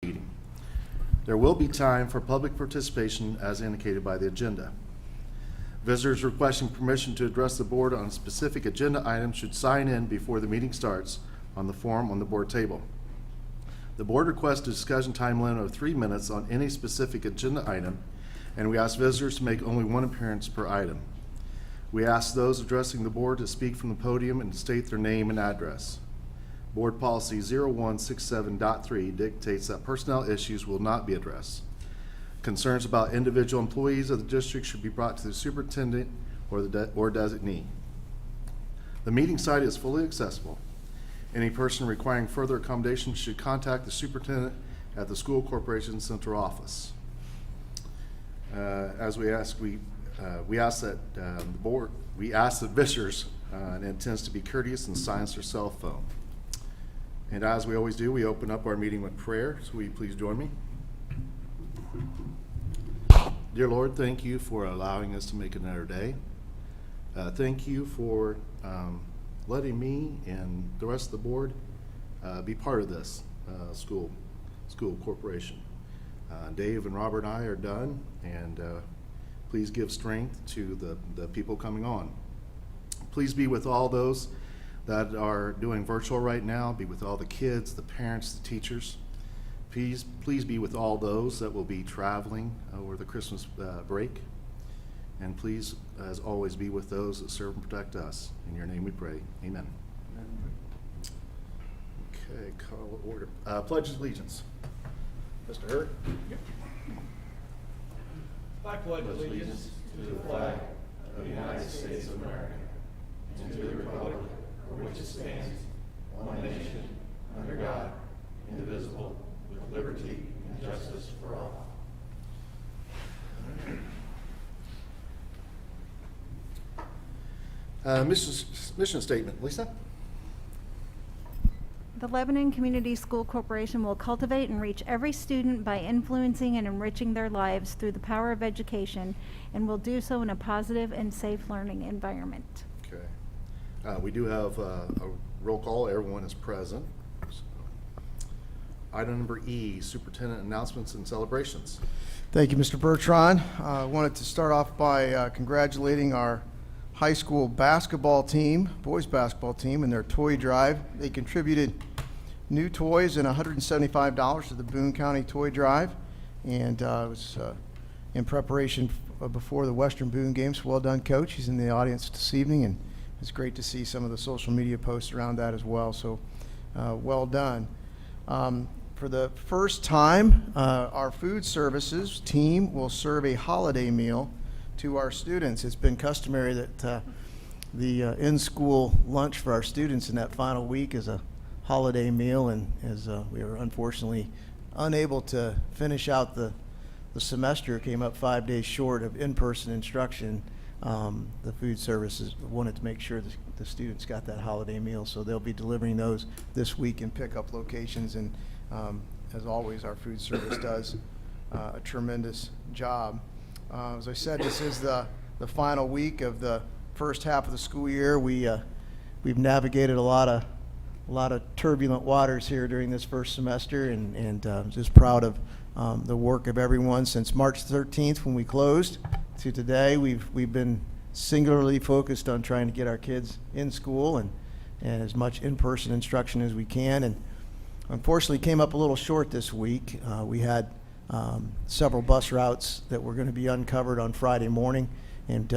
meeting. There will be time for public participation as indicated by the agenda. Visitors requesting permission to address the board on specific agenda items should sign in before the meeting starts on the form on the board table. The board requests a discussion time limit of 3 minutes on any specific agenda item, and we ask visitors to make only one appearance per item. We ask those addressing the board to speak from the podium and state their name and address. Board Policy 0167.3 dictates that personnel issues will not be addressed. Concerns about individual employees of the district should be brought to the superintendent or designee. The meeting site is fully accessible. Any person requiring further accommodation should contact the superintendent at the school corporation central office. As we ask that the visitors intends to be courteous and silence their cell phone. And as we always do, we open up our meeting with prayer. So will you please join me? Dear Lord, thank you for allowing us to make another day. Thank you for letting me and the rest of the board be part of this school corporation. Dave and Robert and I are done, and please give strength to the people coming on. Please be with all those that are doing virtual right now. Be with all the kids, the parents, the teachers. Please be with all those that will be traveling over the Christmas break. And please, as always, be with those that serve and protect us. In your name we pray. Amen. Okay, call order. Pledge of allegiance. Mr. Hurd. Yep. I pledge allegiance to the flag of the United States of America and to the republic for which it stands, one nation, under God, indivisible, with liberty and justice for all. Mission statement. Lisa? The Lebanon Community School Corporation will cultivate and reach every student by influencing and enriching their lives through the power of education, and will do so in a positive and safe learning environment. Okay. We do have a roll call. Everyone is present. So, item number E, superintendent announcements and celebrations. Thank you, Mr. Bertrand. I wanted to start off by congratulating our high school basketball team, boys basketball team, in their toy drive. They contributed new toys and $175 to the Boone County Toy Drive, and it was in preparation before the Western Boone games. Well done, Coach. He's in the audience this evening, and it's great to see some of the social media posts around that as well, so well done. For the first time, our food services team will serve a holiday meal to our students. It's been customary that the in-school lunch for our students in that final week is a holiday meal, and as we were unfortunately unable to finish out the semester, came up 5 days short of in-person instruction, the food services wanted to make sure the students got that holiday meal, so they'll be delivering those this week in pickup locations, and as always, our food service does a tremendous job. As I said, this is the final week of the first half of the school year. We've navigated a lot of turbulent waters here during this first semester, and just proud of the work of everyone. Since March 13th, when we closed, to today, we've been singularly focused on trying to get our kids in school and as much in-person instruction as we can. And unfortunately, came up a little short this week. We had several bus routes that were going to be uncovered on Friday morning, and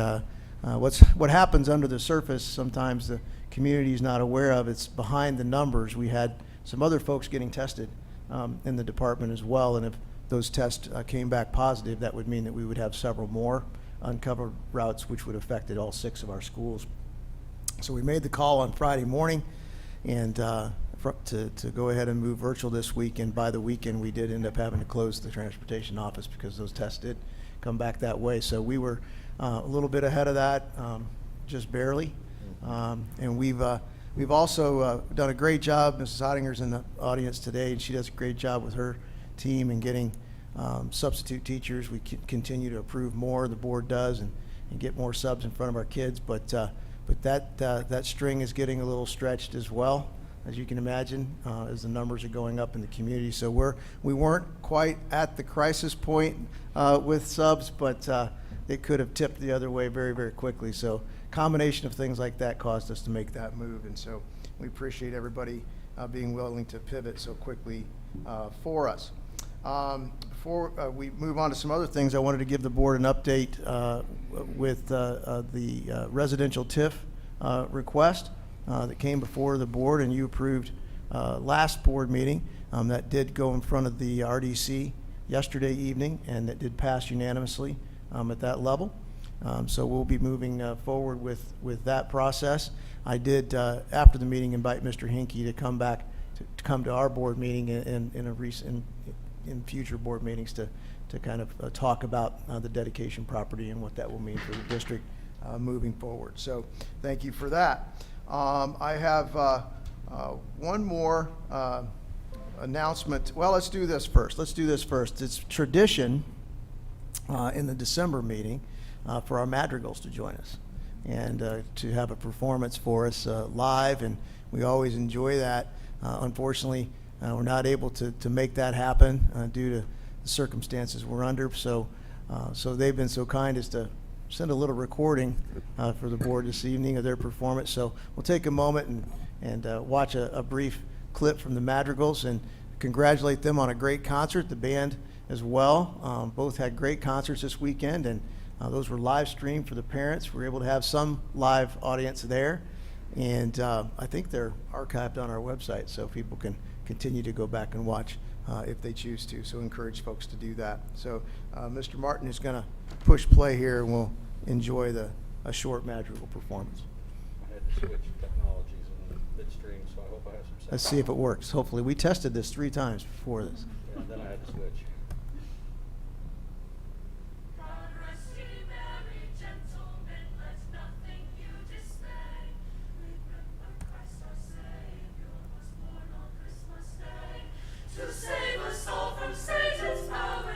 what happens under the surface sometimes the community is not aware of. It's behind the numbers. We had some other folks getting tested in the department as well, and if those tests came back positive, that would mean that we would have several more uncovered routes, which would have affected all 6 of our schools. So we made the call on Friday morning, and to go ahead and move virtual this week, and by the weekend we did end up having to close the transportation office because those tests did come back that way. So we were a little bit ahead of that, just barely, and we've also done a great job. Mrs. Ottinger's in the audience today, and she does a great job with her team in getting substitute teachers. We continue to approve more, the board does, and get more subs in front of our kids, but that string is getting a little stretched as well. as you can imagine, as the numbers are going up in the community. So we weren't quite at the crisis point with subs, but it could have tipped the other way very, very quickly. So combination of things like that caused us to make that move. And so we appreciate everybody being willing to pivot so quickly for us. Before we move on to some other things, I wanted to give the board an update with the residential TIF request that came before the board and you approved last board meeting. That did go in front of the RDC yesterday evening, and that did pass unanimously at that level. So we'll be moving forward with that process. I did, after the meeting, invite Mr. Hinkie to come back to come to our board meeting in future board meetings to kind of talk about the dedication property and what that will mean for the district moving forward. So thank you for that. I have one more announcement. Well, let's do this first. It's tradition in the December meeting for our madrigals to join us and to have a performance for us live, and we always enjoy that. Unfortunately, we're not able to make that happen due to the circumstances we're under, so they've been so kind as to send a little recording for the board this evening of their performance. So we'll take a moment and watch a brief clip from the madrigals and congratulate them on a great concert, the band as well. Both had great concerts this weekend, and those were live streamed for the parents. We were able to have some live audience there, and I think they're archived on our website, so people can continue to go back and watch if they choose to. So encourage folks to do that. So Mr. Martin is going to push play here, and we'll enjoy a short madrigal performance. I had to switch technologies in midstream, so I hope I have some sound. Let's see if it works. Hopefully, we tested this 3 times before this. Yeah, then I had to switch. To save us all from Satan's power,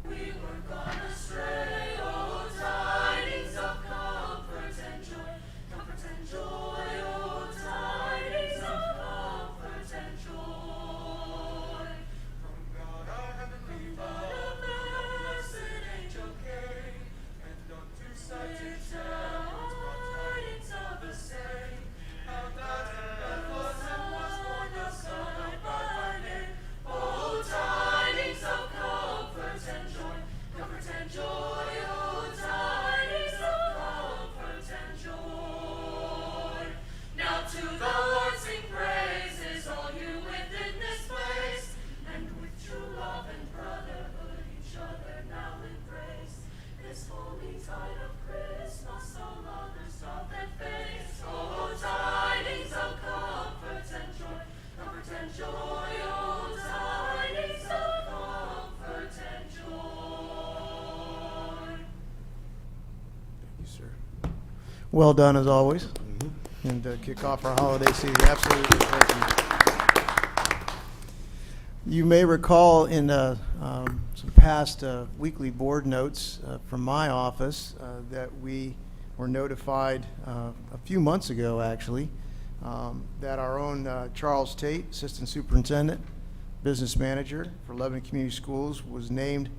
we were gone astray. Oh, tidings of comfort and joy, oh, tidings of comfort and joy. From God our heavenly Father, a blessed angel came, and unto such a child brought tidings of the same. How that in Bethlehem was born the Son of God. Oh, tidings of comfort and joy, oh, tidings of comfort and joy. Now to the Lord sing praises, all you within this place, and with true love and brotherhood each other now embrace. This holy tide of Christmas all others doth efface. Oh, tidings of comfort and joy, oh, tidings of comfort and joy. Thank you, sir. Well done, as always. And kick off our holiday season. Absolutely. Thank you. You may recall in some past weekly board notes from my office that we were notified a few months ago, actually, that our own Charles Tate, Assistant Superintendent, Business Manager for Lebanon Community Schools, was named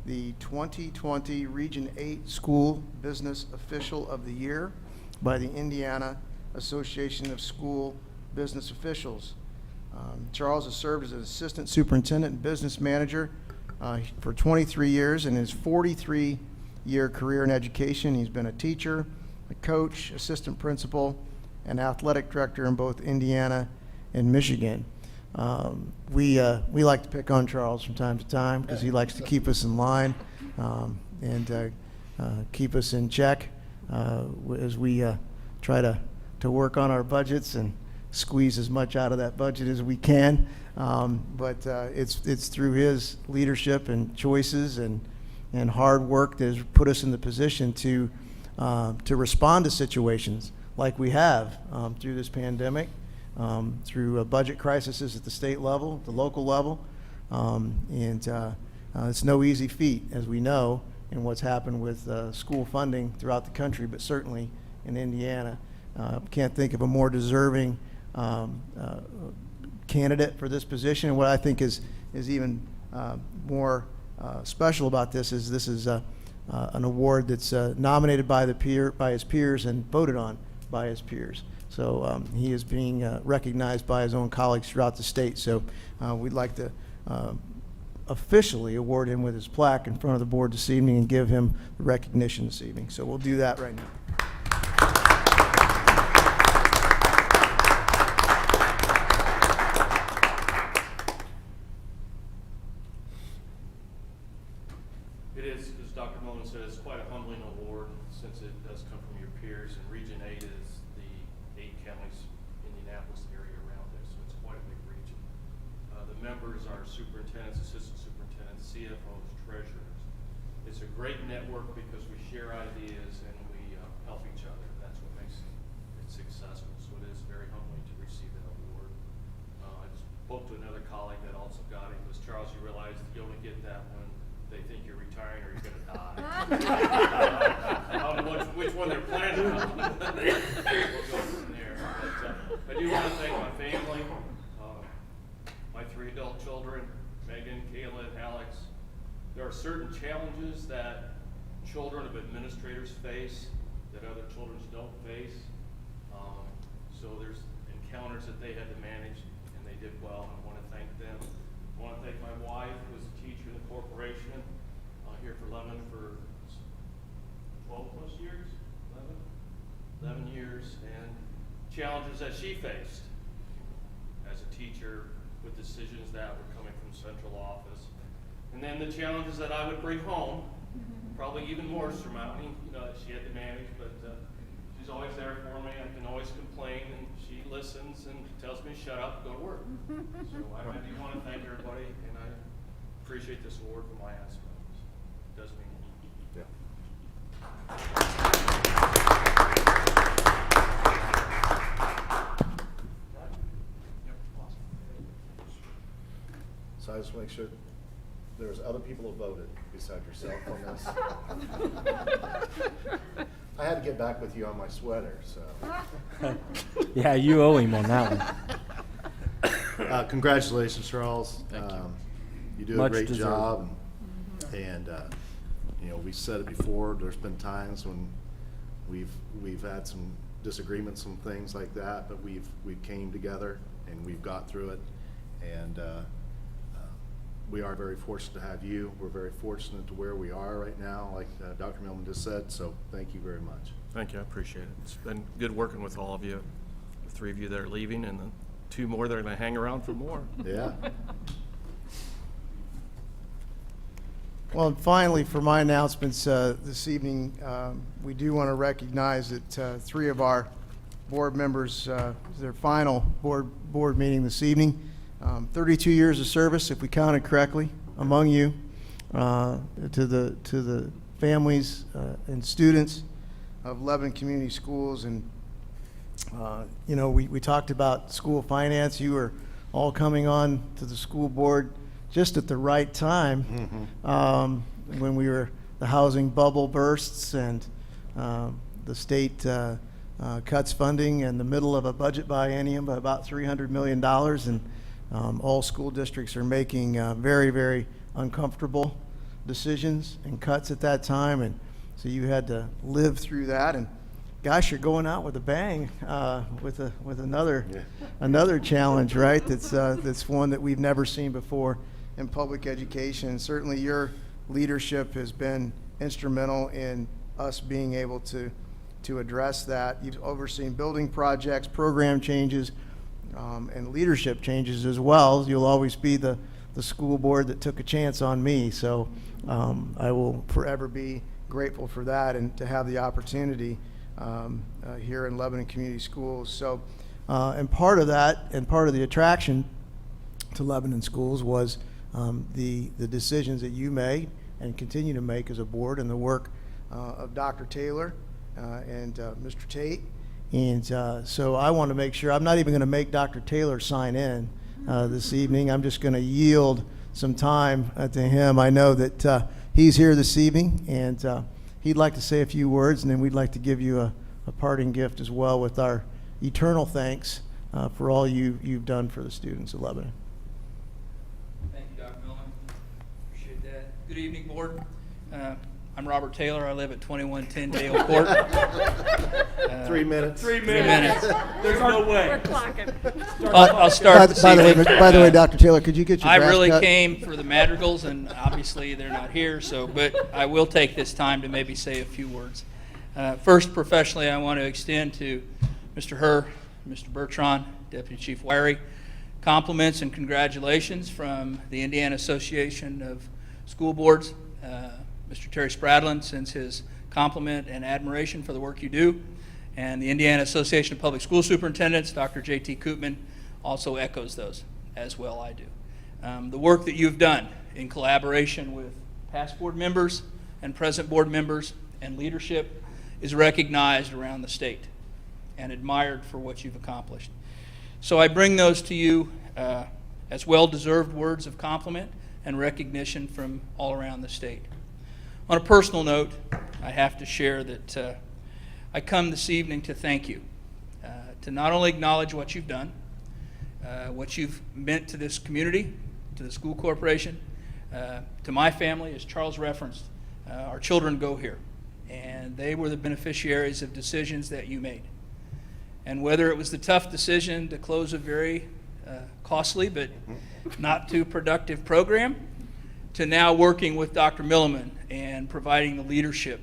the 2020 Region 8 School Business Official of the Year by the Indiana Association of School Business Officials. Charles has served as an Assistant Superintendent and Business Manager for 23 years. In his 43-year career in education, he's been a teacher, a coach, assistant principal, and athletic director in both Indiana and Michigan. We like to pick on Charles from time to time because he likes to keep us in line and keep us in check as we try to work on our budgets and squeeze as much out of that budget as we can. But it's through his leadership and choices and hard work that has put us in the position to respond to situations like we have through this pandemic, through budget crises at the state level, the local level. It's no easy feat, as we know, in what's happened with school funding throughout the country, but certainly in Indiana. Can't think of a more deserving candidate for this position. And what I think is even more special about this is an award that's nominated by his peers and voted on by his peers. So he is being recognized by his own colleagues throughout the state. So we'd like to officially award him with his plaque in front of the board this evening and give him the recognition this evening. So we'll do that right now. It is, as Dr. Mullen said, it's quite a humbling award since it does come from your peers, and Region 8 is the 8 counties, Indianapolis area around it, so it's quite a big region. The members are superintendents, assistant superintendents, CFOs, treasurers. It's a great network because we share ideas and we help each other. That's what makes it successful, so it is very humbling to receive that award. I spoke to another colleague that also got it. It was, Charles, you realize you only get that when they think you're retiring or you're going to die. I don't know which one they're planning on. We'll go from there. But I do want to thank my family, my 3 adult children, Megan, Kayla, and Alex. There are certain challenges that children of administrators face that other children don't face. So there's encounters that they had to manage, and they did well. I want to thank them. I want to thank my wife, who is a teacher in the corporation, here for Lebanon for 12 plus years, 11 years, and challenges that she faced as a teacher with decisions that were coming from central office. And then the challenges that I would bring home, probably even more surmounting, that she had to manage, but she's always there for me. I can always complain, and she listens and tells me, shut up, go to work. So I do want to thank everybody, and I appreciate this award from my aspect. It does mean a lot. So I just want to make sure there's other people who voted besides yourself on this. I had to get back with you on my sweater, so. Yeah, you owe him on that one. Congratulations, Charles. Thank you. You do Much a great deserved. job. And we said it before, there's been times when we've had some disagreements, some things like that, but we've came together and we've got through it. And we are very fortunate to have you. We're very fortunate to where we are right now, like Dr. Millman just said, so thank you very much. Thank you, I appreciate it. It's been good working with all of you, the 3 of you that are leaving, and the 2 more that are going to hang around for more. Yeah. Well, and finally, for my announcements this evening, we do want to recognize that 3 of our board members, their final board meeting this evening. 32 years of service, if we counted correctly, among you, to the families and students of Lebanon Community Schools. And we talked about school finance. You were all coming on to the school board just at the right time, when the housing bubble bursts and the state cuts funding in the middle of a budget biennium by about $300 million, and all school districts are making very, very uncomfortable decisions and cuts at that time, and so you had to live through that. And gosh, you're going out with a bang with another challenge, right? That's one that we've never seen before in public education. And certainly your leadership has been instrumental in us being able to address that. You've overseen building projects, program changes, and leadership changes as well. You'll always be the school board that took a chance on me, so I will forever be grateful for that and to have the opportunity here in Lebanon Community Schools. So, and part of that, and part of the attraction to Lebanon Schools was the decisions that you made and continue to make as a board, and the work of Dr. Taylor and Mr. Tate. And so I want to make sure, I'm not even going to make Dr. Taylor sign in this evening. I'm just going to yield some time to him. I know that he's here this evening, and he'd like to say a few words, and then we'd like to give you a parting gift as well with our eternal thanks for all you've done for the students of Lebanon. Thank you, Dr. Millman. Appreciate that. Good evening, Board. I'm Robert Taylor. I live at 2110 Dale Court. 3 minutes. 3 minutes. There's no way. We're clocking. I'll start this By the evening. way, Dr. Taylor, could you get your I grass really cut? came for the Madrigals, and obviously they're not here, but I will take this time to maybe say a few words. First, professionally, I want to extend to Mr. Herr, Mr. Bertrand, Deputy Chief Wiry, compliments and congratulations from the Indiana Association of School Boards. Mr. Terry Spradlin sends his compliment and admiration for the work you do. And the Indiana Association of Public School Superintendents, Dr. J.T. Koopman, also echoes those, as well I do. The work that you've done in collaboration with past board members and present board members and leadership is recognized around the state and admired for what you've accomplished. So I bring those to you as well-deserved words of compliment and recognition from all around the state. On a personal note, I have to share that I come this evening to thank you, to not only acknowledge what you've done, what you've meant to this community, to the school corporation, to my family, as Charles referenced. Our children go here, and they were the beneficiaries of decisions that you made. And whether it was the tough decision to close a very costly but not too productive program, to now working with Dr. Milliman and providing the leadership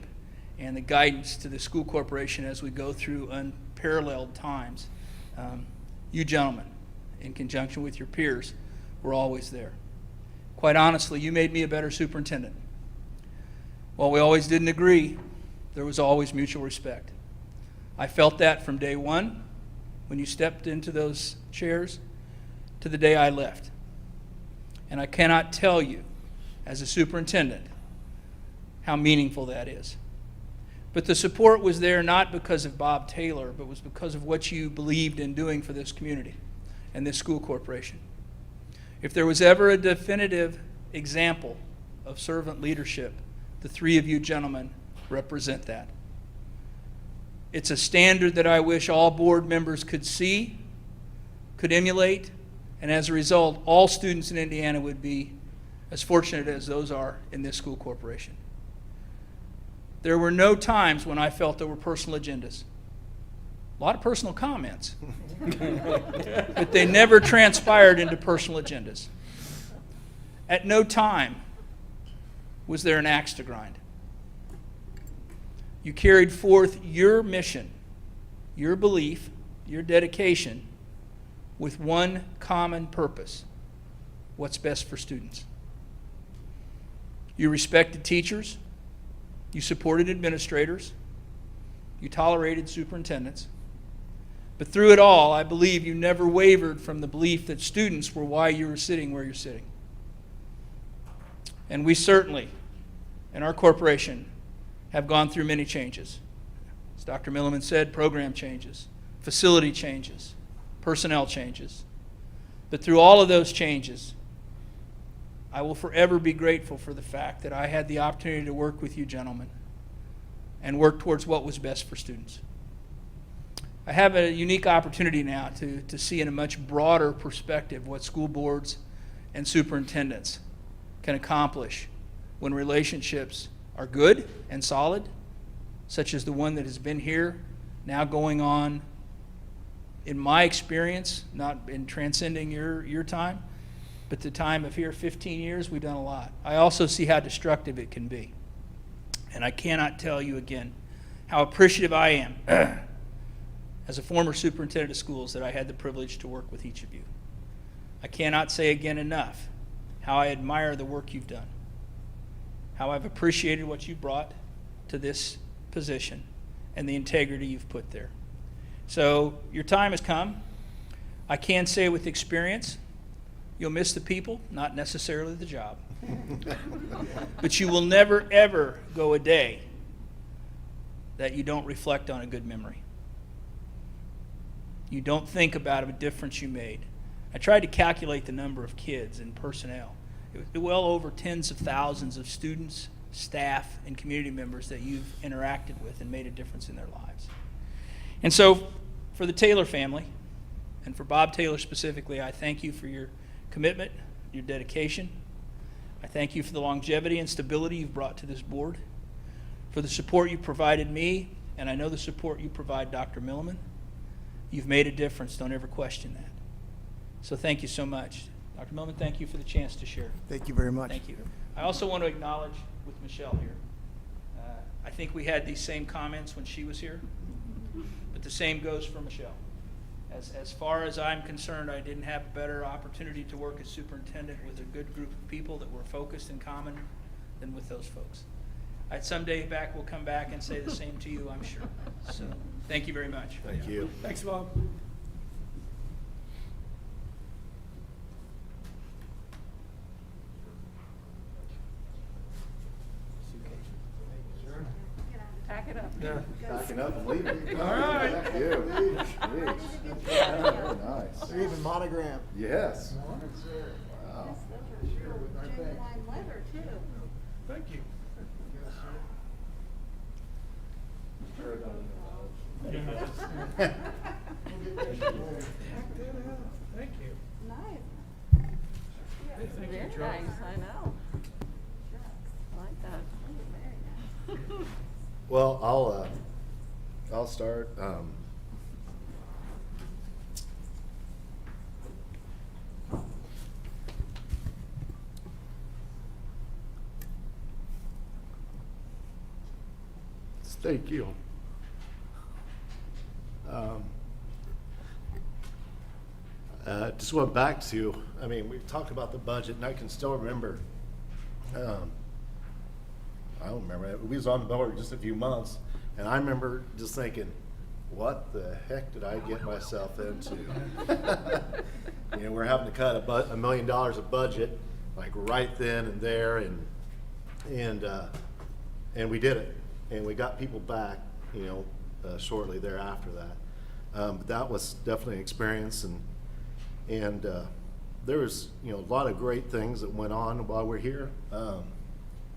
and the guidance to the school corporation as we go through unparalleled times. You gentlemen, in conjunction with your peers, were always there. Quite honestly, you made me a better superintendent. While we always didn't agree, there was always mutual respect. I felt that from day one, when you stepped into those chairs, to the day I left. And I cannot tell you, as a superintendent, how meaningful that is. But the support was there not because of Bob Taylor, but was because of what you believed in doing for this community and this school corporation. If there was ever a definitive example of servant leadership, the three of you gentlemen represent that. It's a standard that I wish all board members could see, could emulate, and as a result, all students in Indiana would be as fortunate as those are in this school corporation. There were no times when I felt there were personal agendas. A lot of personal comments, but they never transpired into personal agendas. At no time was there an axe to grind. You carried forth your mission, your belief, your dedication with one common purpose: what's best for students. You respected teachers, you supported administrators, you tolerated superintendents, but through it all, I believe you never wavered from the belief that students were why you were sitting where you're sitting. And we certainly, in our corporation, have gone through many changes. As Dr. Milliman said, program changes, facility changes, personnel changes. But through all of those changes, I will forever be grateful for the fact that I had the opportunity to work with you gentlemen and work towards what was best for students. I have a unique opportunity now to see in a much broader perspective what school boards and superintendents can accomplish when relationships are good and solid, such as the one that has been here, now going on, in my experience, not in transcending your time, but the time of here, 15 years, we've done a lot. I also see how destructive it can be. And I cannot tell you again how appreciative I am as a former superintendent of schools that I had the privilege to work with each of you. I cannot say again enough how I admire the work you've done, how I've appreciated what you brought to this position and the integrity you've put there. So your time has come. I can say with experience, you'll miss the people, not necessarily the job. But you will never, ever go a day that you don't reflect on a good memory. You don't think about a difference you made. I tried to calculate the number of kids and personnel. It was well over tens of thousands of students, staff, and community members that you've interacted with and made a difference in their lives. And so, for the Taylor family, And for Bob Taylor specifically, I thank you for your commitment, your dedication. I thank you for the longevity and stability you've brought to this board, for the support you provided me, and I know the support you provide Dr. Milliman. You've made a difference. Don't ever question that. So thank you so much. Dr. Milliman, thank you for the chance to share. Thank you very much. Thank you. I also want to acknowledge with Michelle here. I think we had these same comments when she was here, but the same goes for Michelle. As far as I'm concerned, I didn't have a better opportunity to work as superintendent with a good group of people that were focused and common than with those folks. Someday back we'll come back and say the same to you, I'm sure. So thank you very much. Thank you. Thanks, Bob. Pack it up. Backing up and leaving. All right. Thank you. Jeez. Very nice. They're even monogrammed. Yes. Wow. Genuine leather, too. Thank you. Thank you. Nice. Thank you, Very Joe. nice, I know. I like that. Well, I'll start. Thank you. Just went back to, I mean, we've talked about the budget, and I can still remember, I don't remember, we was on the board just a few months, and I remember just thinking, what the heck did I get myself into? You know, we're having to cut $1 million of budget, like right then and there, and we did it, and we got people back, you know, shortly thereafter that. But that was definitely an experience, and there was, you know, a lot of great things that went on while we're here.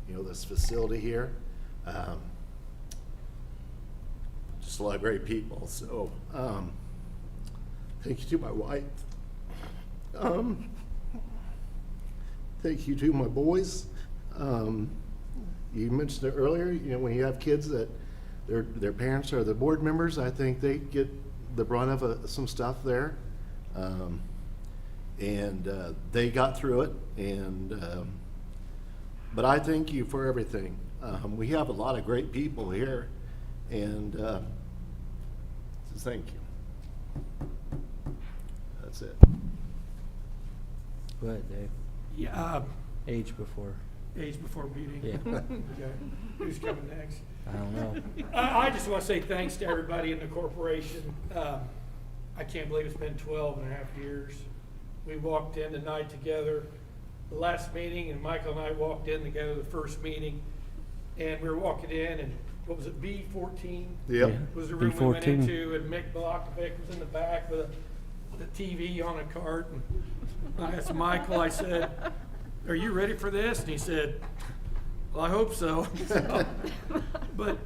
You know, this facility here, just a lot of great people. So, thank you to my wife. Thank you to my boys. You mentioned it earlier, you know, when you have kids that their parents are the board members, I think they get the brunt of some stuff there. And they got through it, and but I thank you for everything. We have a lot of great people here, and so thank you. That's it. Go ahead, Dave. Yeah, Age before. age before beauty. Yeah. Okay. Who's coming next? I don't know. I just want to say thanks to everybody in the corporation. I can't believe it's been 12 and a half years. We walked in tonight together, the last meeting, and Michael and I walked in together the first meeting. And we were walking in, and what was it, B14? Yep. Was the room we went B14. into, and Mick Blokovic was in the back with the TV on a cart. And I asked Michael, I said, "Are you ready for this?" And he said, "Well, I hope so." But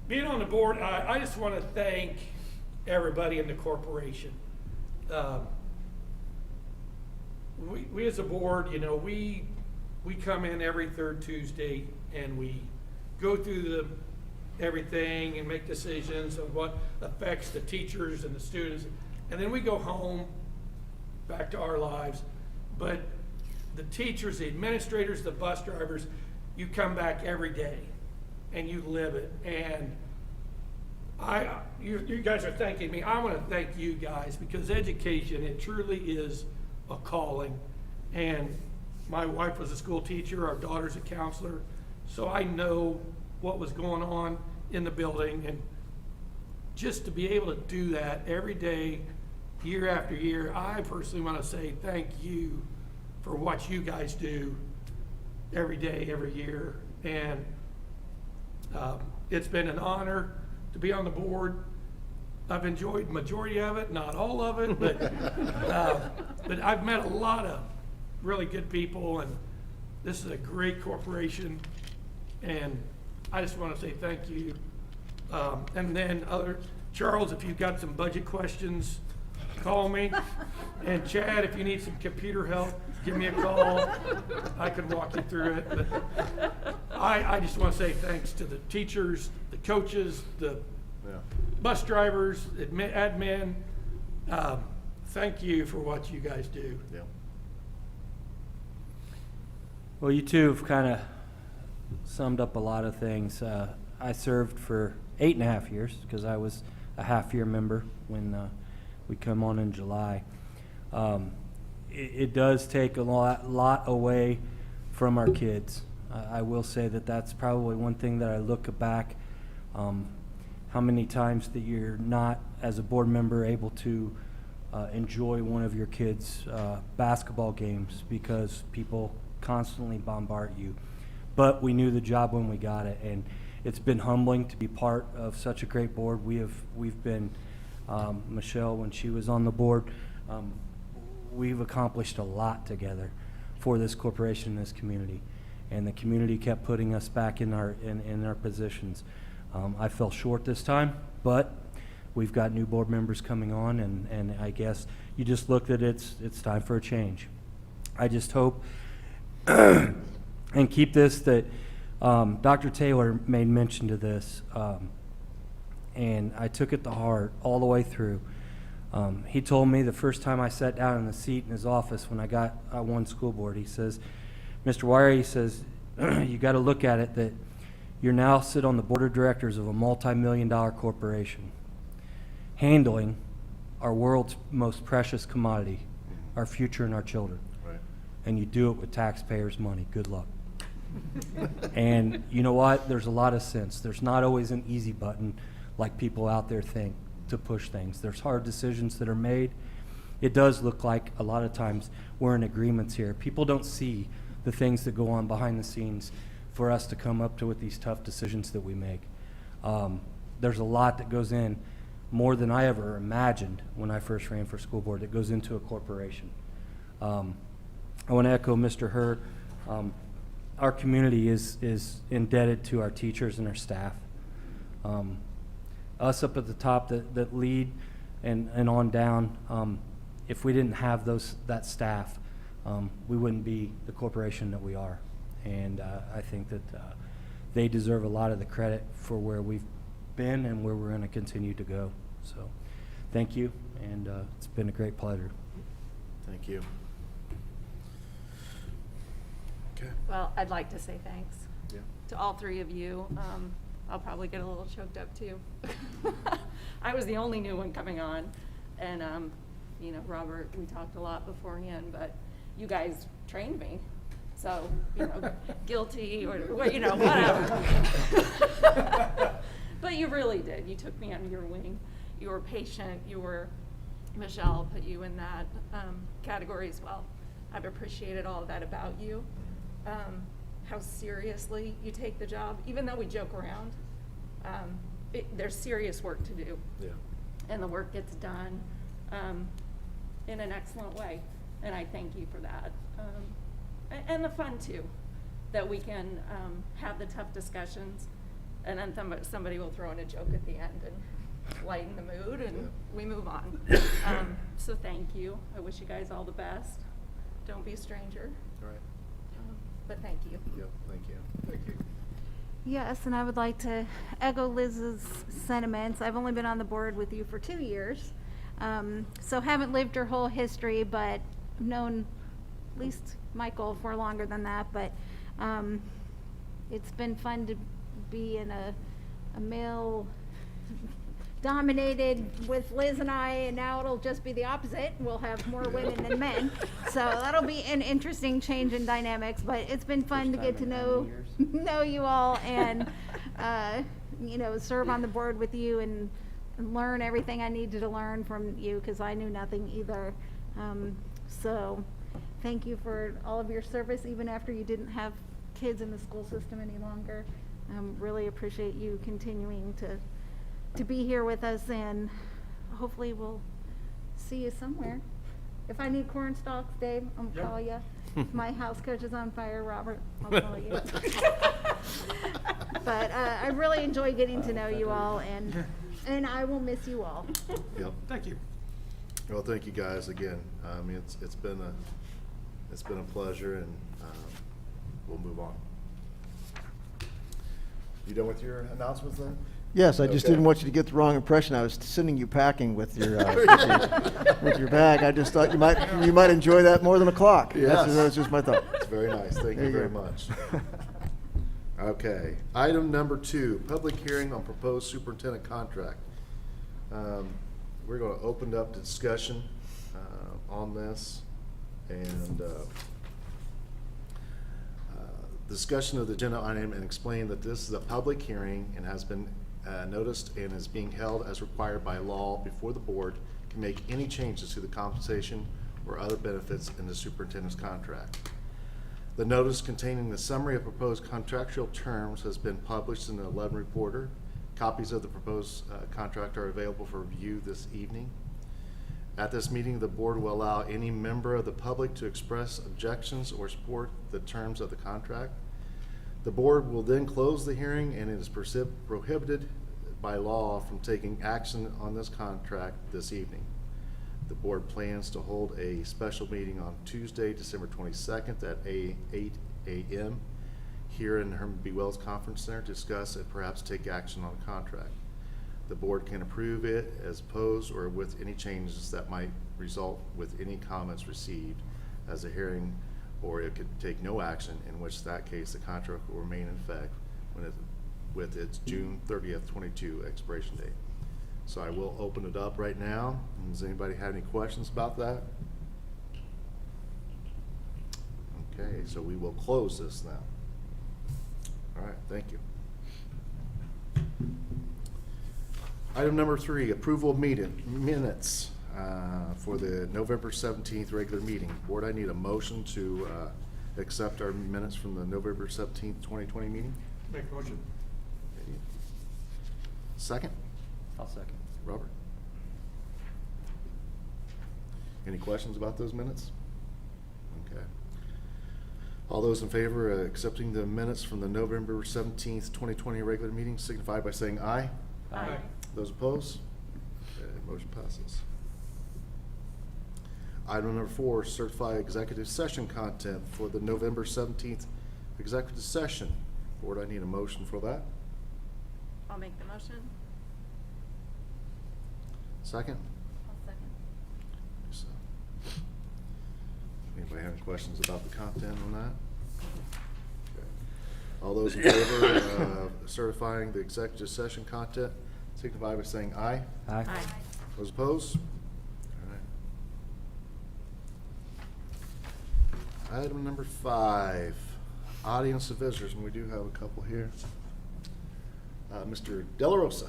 being on the board, I just want to thank everybody in the corporation. We as a board, you know, we come in every third Tuesday and we go through everything and make decisions of what affects the teachers and the students. And then we go home, back to our lives. But the teachers, the administrators, the bus drivers, you come back every day and you live it. And you guys are thanking me. I want to thank you guys, because education, it truly is a calling. And my wife was a school teacher, our daughter's a counselor, so I know what was going on in the building. And just to be able to do that every day, year after year, I personally want to say thank you for what you guys do every day, every year. And it's been an honor to be on the board. I've enjoyed the majority of it, not all of it, but I've met a lot of really good people, and this is a great corporation, and I just want to say thank you. And then Charles, if you've got some budget questions, call me. And Chad, if you need some computer help, give me a call. I can walk you through it. But I just want to say thanks to the teachers, the coaches, the Yeah. bus drivers, admin. Thank you for what you guys do. Yeah. Well, you two have kind of summed up a lot of things. I served for 8.5 years because I was a half-year member when we come on in July. It does take a lot away from our kids. I will say that that's probably one thing that I look back, how many times that you're not, as a board member, able to enjoy one of your kids' basketball games because people constantly bombard you. But we knew the job when we got it, and it's been humbling to be part of such a great board. We've been, Michelle, when she was on the board, we've accomplished a lot together for this corporation and this community, and the community kept putting us back in our positions. I fell short this time, but we've got new board members coming on, and I guess you just looked at it's time for a change. I just hope and keep this that Dr. Taylor made mention to this, and I took it to heart all the way through. He told me the first time I sat down in the seat in his office when I won school board, he says, Mr. Wire, he says, you got to look at it that you're now sit on the board of directors of a multi-million-dollar corporation, handling our world's most precious commodity, our future and our children. Right. And you do it with taxpayers' money. Good luck. And you know what? There's a lot of sense. There's not always an easy button like people out there think to push things. There's hard decisions that are made. It does look like a lot of times we're in agreements here. People don't see the things that go on behind the scenes for us to come up to with these tough decisions that we make. There's a lot that goes in, more than I ever imagined when I first ran for school board, that goes into a corporation. I want to echo Mr. Herr. Our community is indebted to our teachers and our staff. Us up at the top that lead and on down, if we didn't have that staff, we wouldn't be the corporation that we are. And I think that they deserve a lot of the credit for where we've been and where we're going to continue to go. So thank you, and it's been a great pleasure. Thank you. Okay. Well, I'd like to say thanks Yeah. to all three of you. I'll probably get a little choked up too. I was the only new one coming on, and you know, Robert, we talked a lot beforehand, but you guys trained me. So, you know, guilty or, you know, whatever. But you really did. You took me under your wing. You were patient. Michelle put you in that category as well. I've appreciated all of that about you. How seriously you take the job, even though we joke around. There's serious work to do. Yeah. And the work gets done in an excellent way. And I thank you for that. And the fun too, that we can have the tough discussions, and then somebody will throw in a joke at the end and lighten the mood, and we move on. So thank you. I wish you guys all the best. Don't be a stranger. All right. But thank you. Yep. Thank you. Thank you. Yes, and I would like to echo Liz's sentiments. I've only been on the board with you for 2 years, so haven't lived your whole history, but I've known at least Michael for longer than that. But it's been fun to be in a male dominated with Liz and I, and now it'll just be the opposite. We'll have more women than men. So that'll be an interesting change in dynamics, but it's been fun to get to know you all and, you know, serve on the board with you and learn everything I needed to learn from you, because I knew nothing either. So thank you for all of your service, even after you didn't have kids in the school system any longer. Really appreciate you continuing to be here with us, and hopefully we'll see you somewhere. If I need corn stalks, Dave, I'll call you. If my house catches on fire, Robert, I'll call you. But I really enjoy getting to know you all, and I will miss you all. Yep. Thank you. Well, thank you guys again. I mean, it's been a pleasure, and we'll move on. You done with your announcements then? Yes, I just Okay. didn't want you to get the wrong impression. I was sending you packing with your, with your bag. I just thought you might enjoy that more than a clock. Yes. That's just my thought. It's very nice. Thank There you you very go. much. Okay. Item number 2, public hearing on proposed superintendent contract. We're going to open up the discussion on this, and discussion of the agenda item, and explain that this is a public hearing and has been noticed and is being held as required by law before the board can make any changes to the compensation or other benefits in the superintendent's contract. The notice containing the summary of proposed contractual terms has been published in the 11 Reporter. Copies of the proposed contract are available for review this evening. At this meeting, the board will allow any member of the public to express objections or support the terms of the contract. The board will then close the hearing, and it is prohibited by law from taking action on this contract this evening. The board plans to hold a special meeting on Tuesday, December 22nd at 8 a.m. here in the Herman B. Wells Conference Center to discuss and perhaps take action on the contract. The board can approve it as opposed or with any changes that might result with any comments received as a hearing, or it could take no action, in which that case the contract will remain in effect with its June 30th, 22 expiration date. So I will open it up right now. Does anybody have any questions about that? Okay, so we will close this now. All right, thank you. Item number 3, approval of minutes for the November 17th regular meeting. Board, I need a motion to accept our minutes from the November 17th, 2020 meeting. Make a motion. Second? I'll second. Robert? Any questions about those minutes? Okay. All those in favor of accepting the minutes from the November 17th, 2020 regular meeting signify by saying aye. Aye. Those opposed? Okay, motion passes. Item number 4, certify executive session content for the November 17th executive session. Board, I need a motion for that. I'll make the motion. Second? I'll second. So, anybody have any questions about the content on that? Okay. All those in favor of certifying the executive session content signify by saying aye. Aye. Aye. Those opposed? All right. Item number 5, audience of visitors, and we do have a couple here. Mr. De La Rosa.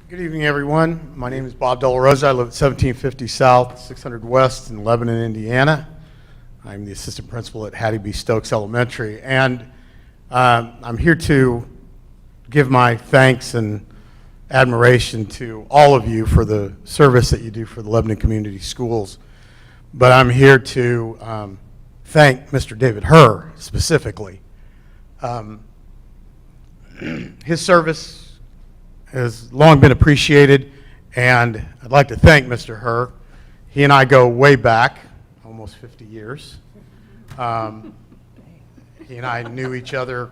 Good evening, everyone. My name is Bob De La Rosa. I live at 1750 South, 600 West in Lebanon, Indiana. I'm the assistant principal at Hattie B. Stokes Elementary, and I'm here to give my thanks and admiration to all of you for the service that you do for the Lebanon Community Schools. But I'm here to thank Mr. David Herr specifically. His service has long been appreciated, and I'd like to thank Mr. Herr. He and I go way back, almost 50 years. He and I knew each other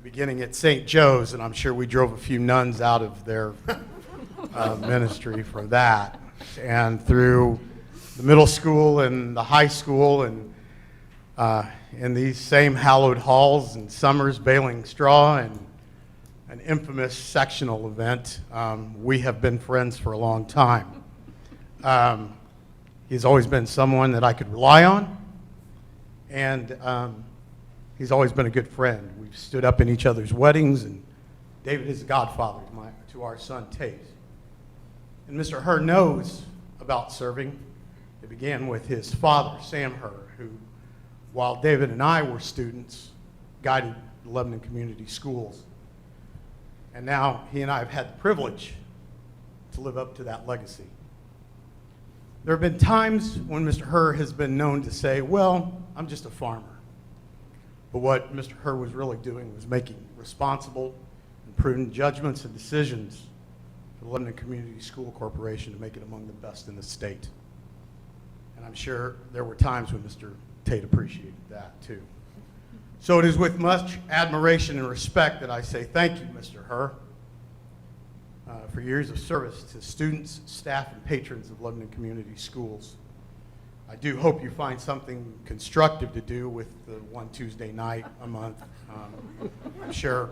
beginning at St. Joe's, and I'm sure we drove a few nuns out of their ministry from that. And through the middle school and the high school, and in these same hallowed halls and summers baling straw and an infamous sectional event, we have been friends for a long time. He's always been someone that I could rely on, and he's always been a good friend. We've stood up in each other's weddings, and David is the godfather to our son Tate. And Mr. Herr knows about serving. It began with his father, Sam Herr, who, while David and I were students, guided the Lebanon Community Schools. And now he and I have had the privilege to live up to that legacy. There have been times when Mr. Herr has been known to say, well, I'm just a farmer. But what Mr. Herr was really doing was making responsible and prudent judgments and decisions for the Lebanon Community School Corporation to make it among the best in the state. And I'm sure there were times when Mr. Tate appreciated that too. So it is with much admiration and respect that I say thank you, Mr. Herr, for years of service to students, staff, and patrons of Lebanon Community Schools. I do hope you find something constructive to do with the one Tuesday night a month. I'm sure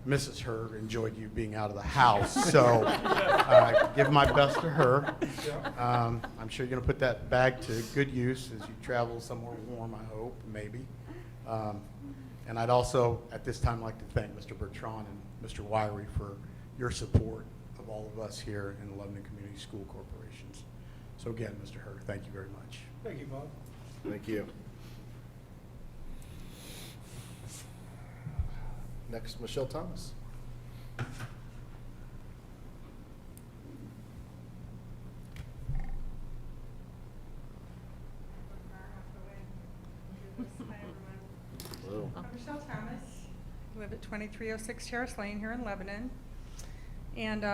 Mrs. Herr enjoyed you being out of the house, so give my best to her. I'm sure you're going to put that bag to good use as you travel somewhere warm, I hope, maybe. And I'd also, at this time, like to thank Mr. Bertrand and Mr. Wiry for your support of all of us here in the Lebanon Community School Corporations. So again, Mr. Herr, thank you very much. Thank you, Bob. Thank you. Next, Michelle Thomas. Hello. I'm Michelle Thomas. I live at 2306 Terrace Lane here in Lebanon. And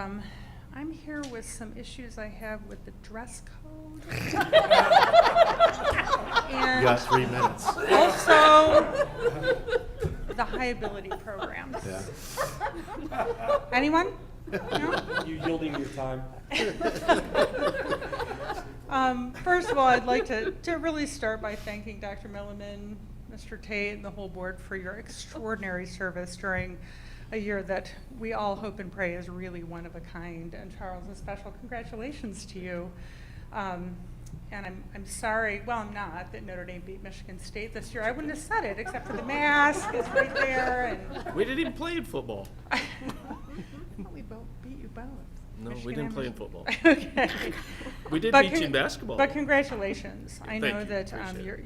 I'm here with some issues I have with the dress code. You And got 3 minutes. also the high ability programs. Yeah. Anyone? No? You yielding your time? First of all, I'd like to really start by thanking Dr. Milliman, Mr. Tate, and the whole board for your extraordinary service during a year that we all hope and pray is really one of a kind. And Charles, a special congratulations to you. And I'm sorry, well, I'm not, that Notre Dame beat Michigan State this year. I wouldn't have said it except for the mask is right there. And We didn't even play in football. we both beat you both. No, we Michigan didn't and play in Mich- football. Okay. We did But beat you in basketball. But congratulations. I Thank know you. that Appreciate it.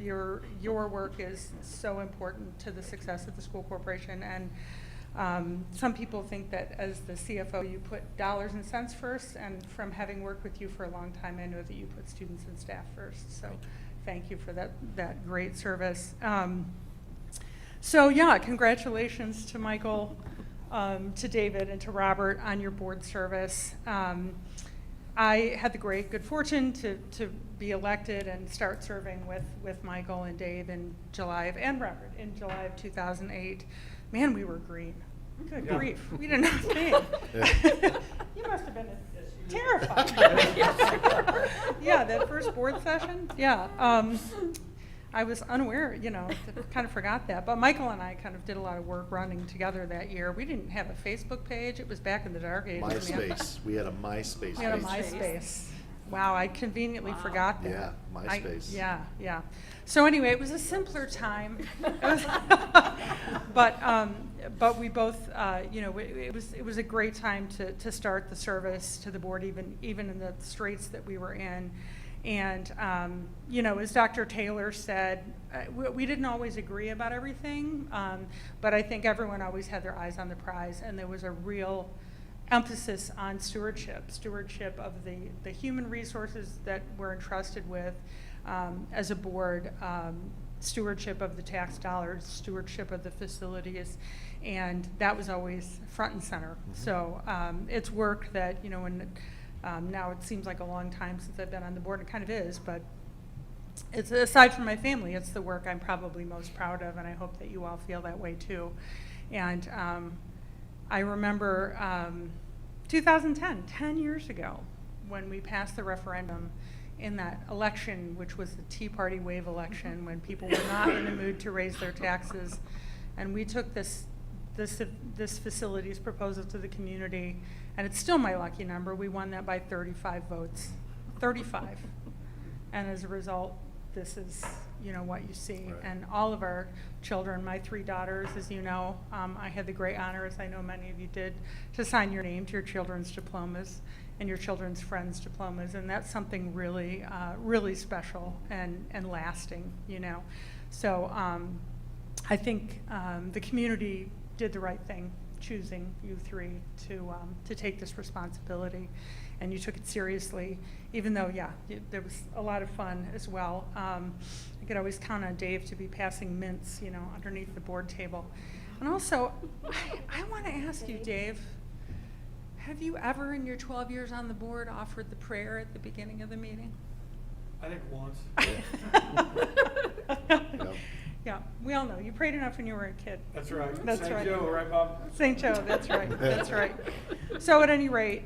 your work is so important to the success of the school corporation. And some people think that as the CFO, you put dollars and cents first. And from having worked with you for a long time, I know that you put students and staff first. So thank you for that great service. So yeah, congratulations to Michael, to David, and to Robert on your board service. I had the good fortune to be elected and start serving with Michael and Dave in and Robert in July of 2008. Man, we were green. Good grief. We did not think. You must have been terrified. Yeah, that first board session. Yeah. I was unaware, kind of forgot that. But Michael and I kind of did a lot of work running together that year. We didn't have a Facebook page. It was back in the dark ages. MySpace. We had a MySpace We had a page. MySpace. Wow, I conveniently forgot that. Yeah, MySpace. Yeah. So anyway, it was a simpler time. But we both, it was a great time to start the service to the board, even in the straits that we were in. And, as Dr. Taylor said, we didn't always agree about everything, but I think everyone always had their eyes on the prize, and there was a real emphasis on stewardship of the human resources that we're entrusted with as a board, stewardship of the tax dollars, stewardship of the facilities, and that was always front and center. Mm-hmm. So it's work that, now it seems like a long time since I've been on the board. It kind of is, but it's, aside from my family, it's the work I'm probably most proud of, and I hope that you all feel that way too. And I remember 2010, 10 years ago, when we passed the referendum in that election, which was the Tea Party wave election, when people were not in the mood to raise their taxes. And we took this facilities proposal to the community, and it's still my lucky number. We won that by 35 votes, 35. And as a result, this is, what you see. Right. And all of our children, my 3 daughters, as you know, I had the great honor, as I know many of you did, to sign your name to your children's diplomas and your children's friends' diplomas. And that's something really, really special and lasting, So I think the community did the right thing, choosing you 3 to take this responsibility, and you took it seriously, even though, there was a lot of fun as well. I could always count on Dave to be passing mints, you know, underneath the board table. And also, I want to ask you, Dave, have you ever in your 12 years on the board offered the prayer at the beginning of the meeting? I think once. Yep. Yeah, we all know. You prayed enough when you were a kid. That's right. That's St. right. Joe, right, Bob? St. Joe, that's right, that's right. So at any rate,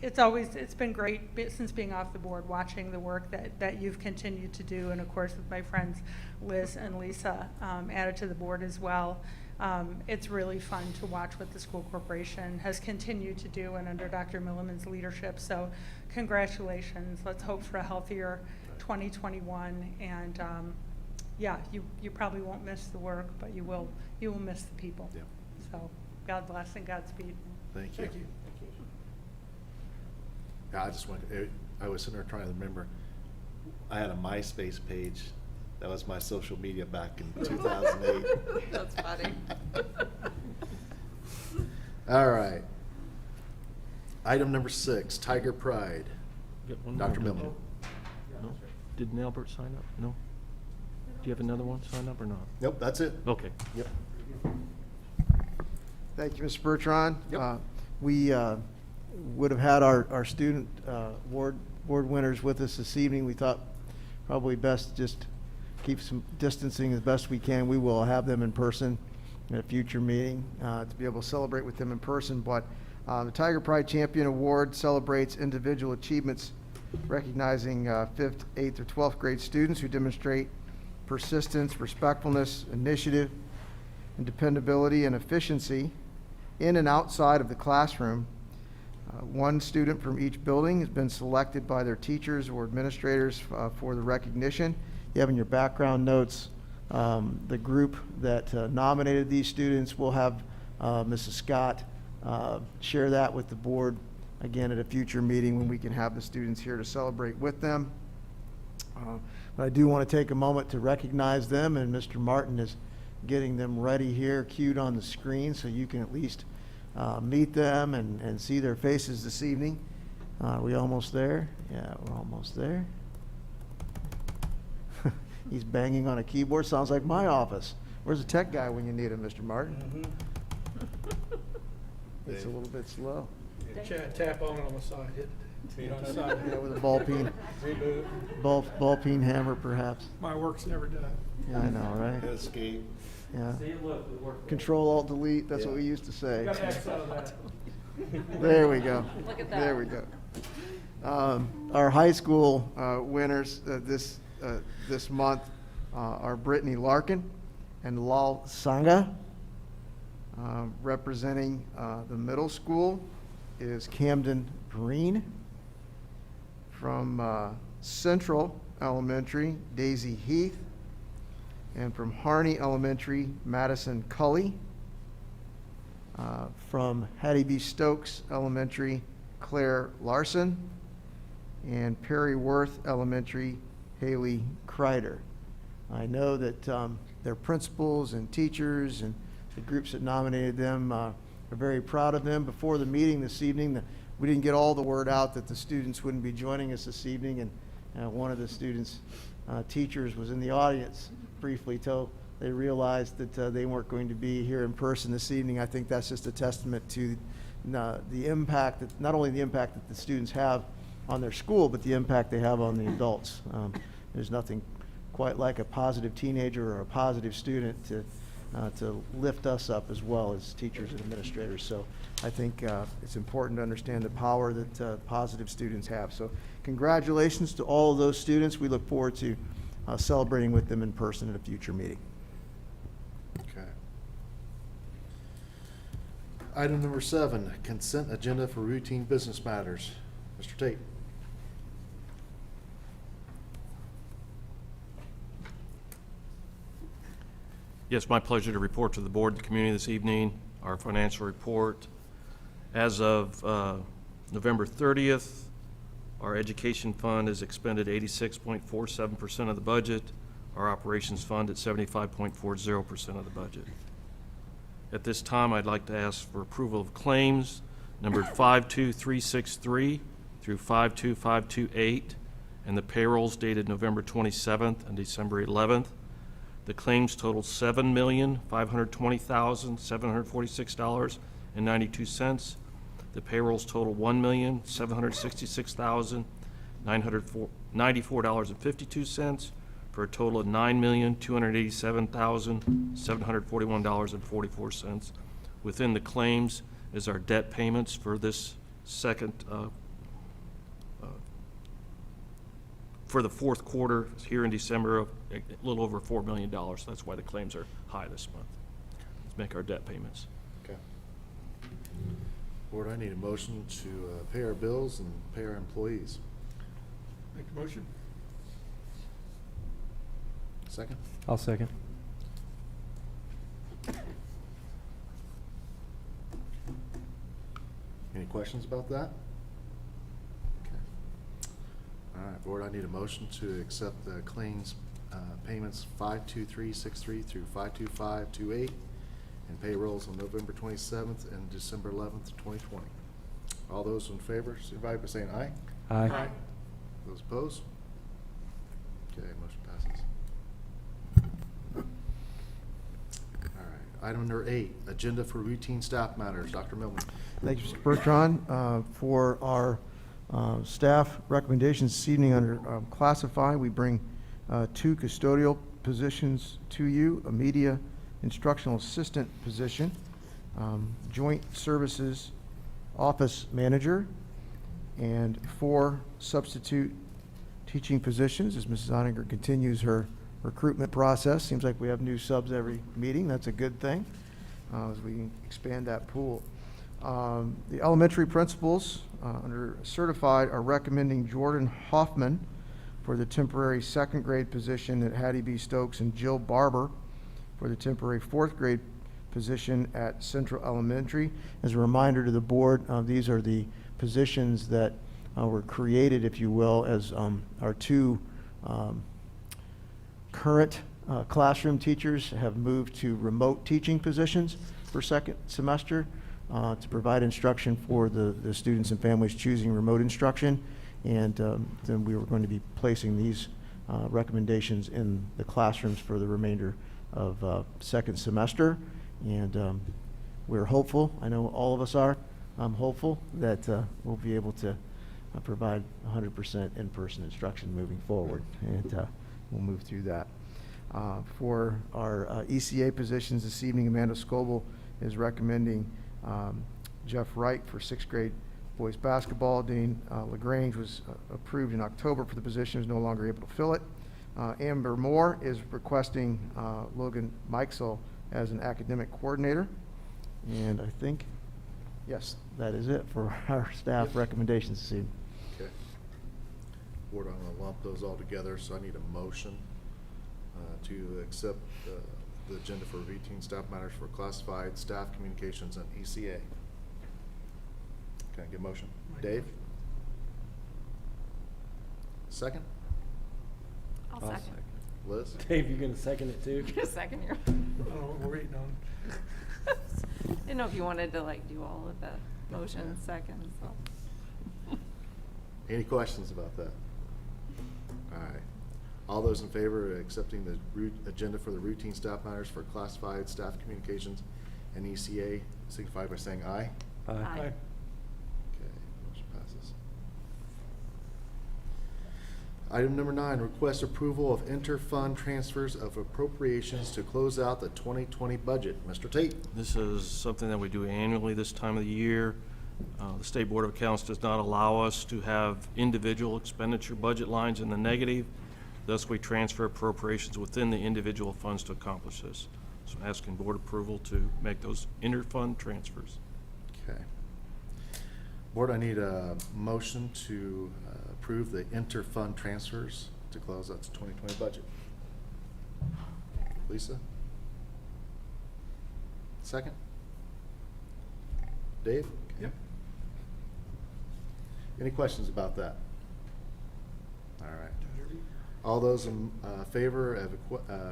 it's been great since being off the board, watching the work that you've continued to do, and of course with my friends Liz and Lisa added to the board as well. It's really fun to watch what the school corporation has continued to do and under Dr. Milliman's leadership. So congratulations. Let's hope for a healthier 2021. And yeah, you probably won't miss the work, but you will miss the people. Yeah. So God bless and Godspeed. Thank you. Thank you. Yeah, I was sitting there trying to remember, I had a MySpace page. That was my social media back in 2008. That's funny. All right. Item number 6, Tiger Pride. Got one Dr. more. Millman. No? Did Albert sign up? No? Do you have another one signed up or not? Nope, that's it. Okay. Yep. Thank you, Mr. Bertrand. Yep. We would have had our student award winners with us this evening. We thought probably best just keep some distancing as best we can. We will have them in person in a future meeting to be able to celebrate with them in person. But the Tiger Pride Champion Award celebrates individual achievements, recognizing 5th, 8th, or 12th grade students who demonstrate persistence, respectfulness, initiative, and dependability and efficiency in and outside of the classroom. One student from each building has been selected by their teachers or administrators for the recognition. You have in your background notes the group that nominated these students. We'll have Mrs. Scott share that with the board again at a future meeting when we can have the students here to celebrate with them. But I do want to take a moment to recognize them, and Mr. Martin is getting them ready here, cued on the screen, so you can at least meet them and see their faces this evening. Are we almost there? Yeah, we're almost there. He's banging on a keyboard. Sounds like my office. Where's the tech guy when you need him, Mr. Martin? It's a little bit slow. Chad, tap on it on the side. Hit it on the side. Yeah, with a ball peen. Ball peen hammer, perhaps. My work's never done. Yeah, I know, right? Escape. Yeah. See, look, it worked. Control Alt Delete. That's what Yeah. we used to say. Got X out of that. There we go. Look at There that. we go. Our high school winners this month are Brittany Larkin and Lal Sangha. Representing the middle school is Camden Green. From Central Elementary, Daisy Heath. And from Harney Elementary, Madison Cully. From Hattie B. Stokes Elementary, Claire Larson. And Perry Worth Elementary, Haley Kreider. I know that their principals and teachers and the groups that nominated them are very proud of them. Before the meeting this evening, we didn't get all the word out that the students wouldn't be joining us this evening, and one of the students' teachers was in the audience briefly till they realized that they weren't going to be here in person this evening. I think that's just a testament to the impact, that not only the impact that the students have on their school, but the impact they have on the adults. There's nothing quite like a positive teenager or a positive student to lift us up as well as teachers and administrators. So I think it's important to understand the power that positive students have. So congratulations to all of those students. We look forward to celebrating with them in person at a future meeting. Okay. Item number 7, consent agenda for routine business matters. Mr. Tate. Yes, my pleasure to report to the board and the community this evening our financial report. As of November 30th, our education fund has expended 86.47% of the budget. Our operations fund at 75.40% of the budget. At this time, I'd like to ask for approval of claims numbered 52363 through 52528 and the payrolls dated November 27th and December 11th. The claims totaled $7,520,746.92. The payrolls totaled $1,766,994.52 for a total of $9,287,741.44. Within the claims is our debt payments for this second, for the fourth quarter here in December of a little over $4 million. That's why the claims are high this month. Let's make our debt payments. Okay. Board, I need a motion to pay our bills and pay our employees. Make the motion. Second? I'll second. Any questions about that? Okay. All right, Board, I need a motion to accept the claims payments 52363 through 52528 and payrolls on November 27th and December 11th, 2020. All those in favor, signify by saying aye. Aye. Those opposed? Okay, motion passes. All right, item number 8, agenda for routine staff matters. Dr. Millman. Thank you, Mr. Bertrand. For our staff recommendations this evening under classify, we bring 2 custodial positions to you, a media instructional assistant position, joint services office manager, and 4 substitute teaching positions as Mrs. Ottinger continues her recruitment process. Seems like we have new subs every meeting. That's a good thing as we expand that pool. The elementary principals under certified are recommending Jordan Hoffman for the temporary 2nd grade position at Hattie B. Stokes and Jill Barber for the temporary 4th grade position at Central Elementary. As a reminder to the board, these are the positions that were created, if you will, as our 2 current classroom teachers have moved to remote teaching positions for 2nd semester to provide instruction for the students and families choosing remote instruction. And then we were going to be placing these recommendations in the classrooms for the remainder of 2nd semester. And we're hopeful, I know all of us are, I'm hopeful that we'll be able to provide 100% in-person instruction moving forward. And we'll move through that. For our ECA positions this evening, Amanda Scoble is recommending Jeff Wright for 6th grade boys basketball. Dean LaGrange was approved in October for the position, is no longer able to fill it. Amber Moore is requesting Logan Mikesell as an academic coordinator. And I think, yes, that is it for our staff recommendations this evening. Okay. Board, I'm going to lump those all together, so I need a motion to accept the agenda for routine staff matters for classified staff communications and ECA. Can I get a motion? Dave? Second? I'll second. Liz? Dave, you gonna second it too? Get a second here. Oh, we're waiting on. Didn't know if you wanted to like do all of the motion seconds. So. Any questions about that? All right. All those in favor of accepting the agenda for the routine staff matters for classified staff communications and ECA, signify by saying aye. Aye. Okay, motion passes. Item number 9, request approval of inter-fund transfers of appropriations to close out the 2020 budget. Mr. Tate? This is something that we do annually this time of the year. The State Board of Accounts does not allow us to have individual expenditure budget lines in the negative. Thus, we transfer appropriations within the individual funds to accomplish this. So I'm asking board approval to make those inter-fund transfers. Okay. Board, I need a motion to approve the inter-fund transfers to close out the 2020 budget. Lisa? Second? Dave? Yep. Any questions about that? All right. All those in favor of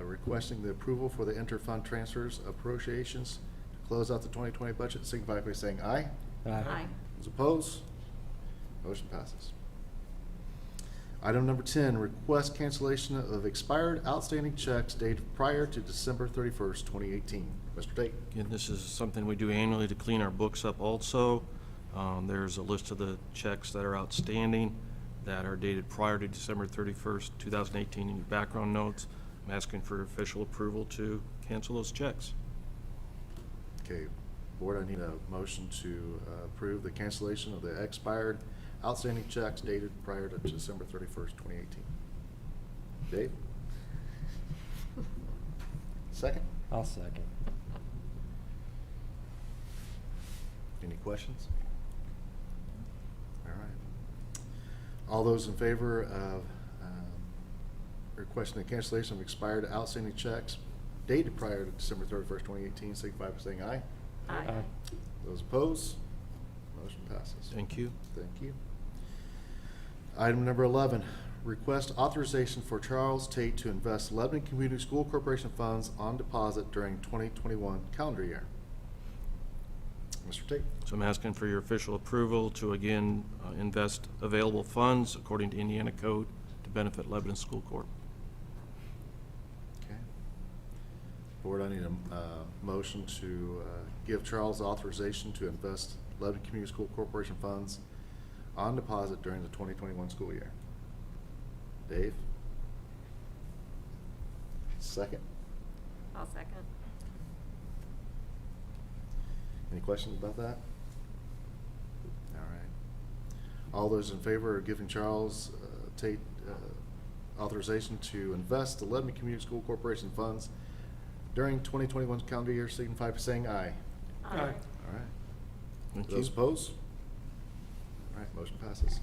requesting the approval for the inter-fund transfers appropriations to close out the 2020 budget, signify by saying aye. Aye. Those opposed? Motion passes. Item number 10, request cancellation of expired outstanding checks dated prior to December 31st, 2018. Mr. Tate. Again, this is something we do annually to clean our books up also. There's a list of the checks that are outstanding that are dated prior to December 31st, 2018 in your background notes. I'm asking for official approval to cancel those checks. Okay, board, I need a motion to approve the cancellation of the expired outstanding checks dated prior to December 31st, 2018. Dave? Second? I'll second. Any questions? All right. All those in favor of requesting the cancellation of expired outstanding checks dated prior to December 31st, 2018, signify by saying aye. Aye. Those opposed? Motion passes. Thank you. Thank you. Item number 11, request authorization for Charles Tate to invest Lebanon Community School Corporation funds on deposit during 2021 calendar year. Mr. Tate. So I'm asking for your official approval to again invest available funds according to Indiana code to benefit Lebanon School Corp. Okay. Board, I need a motion to give Charles authorization to invest Lebanon Community School Corporation funds on deposit during the 2021 school year. Dave? Second. I'll second. Any questions about that? All right. All those in favor of giving Charles Tate authorization to invest the Lebanon Community School Corporation funds during 2021 calendar year, signify by saying aye. Aye. All right. Thank you. Those opposed? All right, motion passes.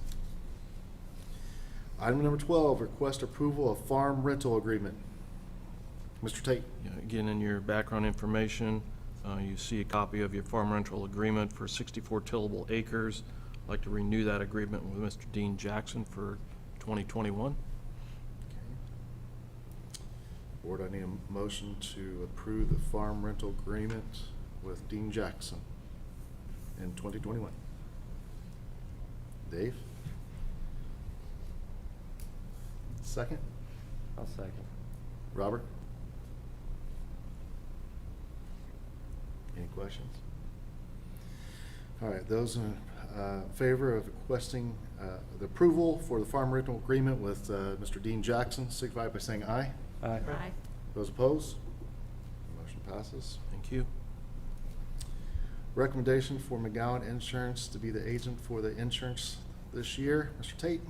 Item number 12, request approval of farm rental agreement. Mr. Tate. Yeah, again, in your background information, you see a copy of your farm rental agreement for 64 tillable acres. I'd like to renew that agreement with Mr. Dean Jackson for 2021. Board, I need a motion to approve the farm rental agreement with Dean Jackson in 2021. Dave? Second? I'll second. Robert? Any questions? All right, those in favor of requesting the approval for the farm rental agreement with Mr. Dean Jackson, signify by saying aye. Aye. Aye. Those opposed? Motion passes. Thank you. Recommendation for McGowan Insurance to be the agent for the insurance this year. Mr. Tate?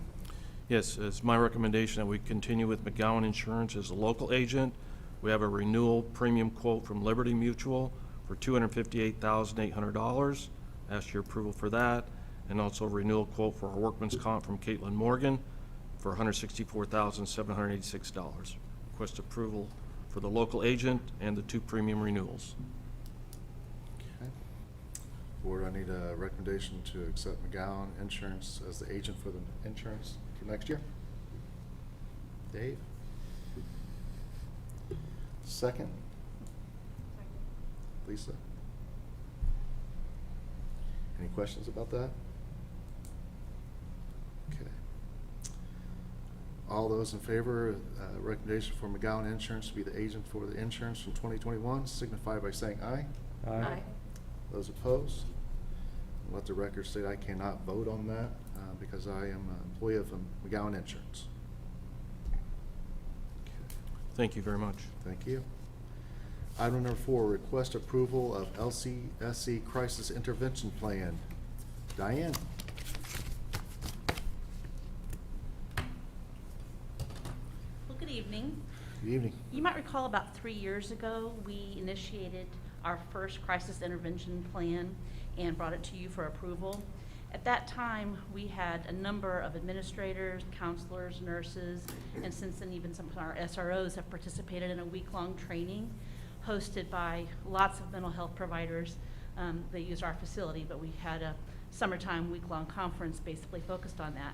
Yes, it's my recommendation that we continue with McGowan Insurance as a local agent. We have a renewal premium quote from Liberty Mutual for $258,800. Ask your approval for that. And also a renewal quote for our workman's comp from Caitlin Morgan for $164,786. Request approval for the local agent and the 2 premium renewals. Okay. Board, I need a recommendation to accept McGowan Insurance as the agent for the insurance for next year. Dave? Second? Lisa? Any questions about that? Okay. All those in favor, recommendation for McGowan Insurance to be the agent for the insurance from 2021, signify by saying aye. Aye. Those opposed? Let the record state I cannot vote on that because I am an employee of McGowan Insurance. Okay. Thank you very much. Thank you. Item number 4, request approval of Lcsc Crisis Intervention Plan. Diane? Well, good evening. Good evening. You might recall about 3 years ago, we initiated our first crisis intervention plan and brought it to you for approval. At that time, we had a number of administrators, counselors, nurses, and since then even some of our SROs have participated in a week-long training hosted by lots of mental health providers. They used our facility, but we had a summertime week-long conference basically focused on that.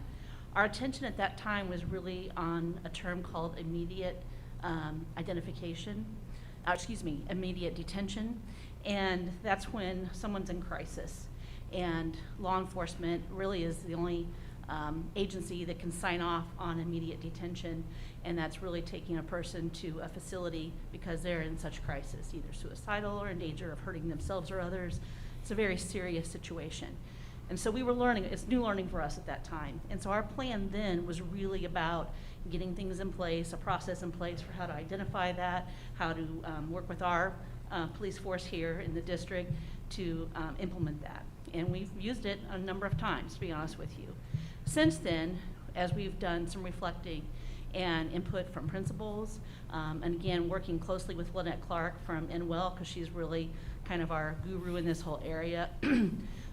Our attention at that time was really on a term called immediate immediate detention, and that's when someone's in crisis. And law enforcement really is the only agency that can sign off on immediate detention, and that's really taking a person to a facility because they're in such crisis, either suicidal or in danger of hurting themselves or others. It's a very serious situation. And so we were learning, it's new learning for us at that time. And so our plan then was really about getting things in place, a process in place for how to identify that, how to work with our police force here in the district to implement that. And we've used it a number of times, to be honest with you. Since then, as we've done some reflecting and input from principals, and again, working closely with Lynette Clark from Inwell, because she's really kind of our guru in this whole area,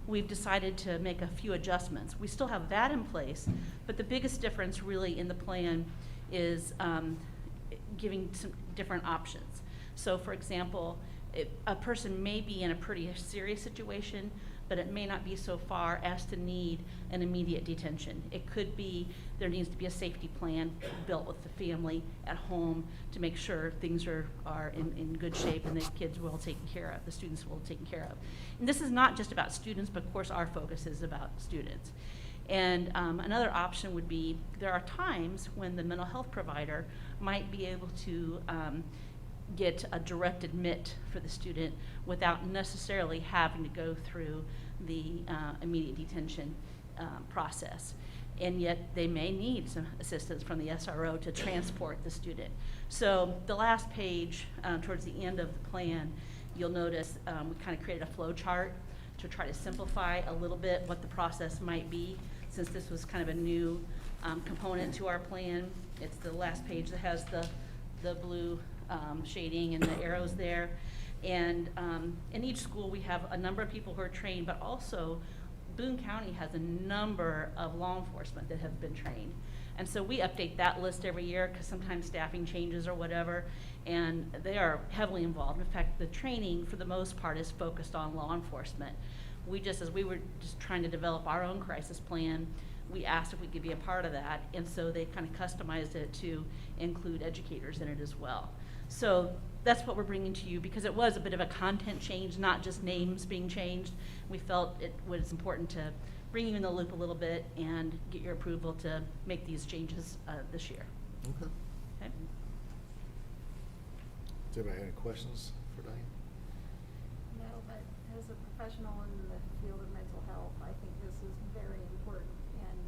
we've decided to make a few adjustments. We still have that in place, but the biggest difference really in the plan is giving some different options. So for example, a person may be in a pretty serious situation, but it may not be so far as to need an immediate detention. It could be there needs to be a safety plan built with the family at home to make sure things are in good shape and the kids well taken care of, the students well taken care of. And this is not just about students, but of course our focus is about students. And another option would be there are times when the mental health provider might be able to get a direct admit for the student without necessarily having to go through the immediate detention process. And yet they may need some assistance from the SRO to transport the student. So the last page, towards the end of the plan, you'll notice we kind of created a flow chart to try to simplify a little bit what the process might be, since this was kind of a new component to our plan. It's the last page that has the blue shading and the arrows there. And in each school we have a number of people who are trained, but also Boone County has a number of law enforcement that have been trained. And so we update that list every year because sometimes staffing changes or whatever, and they are heavily involved. In fact, the training for the most part is focused on law enforcement. As we were just trying to develop our own crisis plan, we asked if we could be a part of that, and so they kind of customized it to include educators in it as well. So that's what we're bringing to you, because it was a bit of a content change, not just names being changed. We felt it was important to bring you in the loop a little bit and get your approval to make these changes this year. Okay. Okay? Does anybody have any questions for Diane? No, but as a professional in the field of mental health, I think this is very important and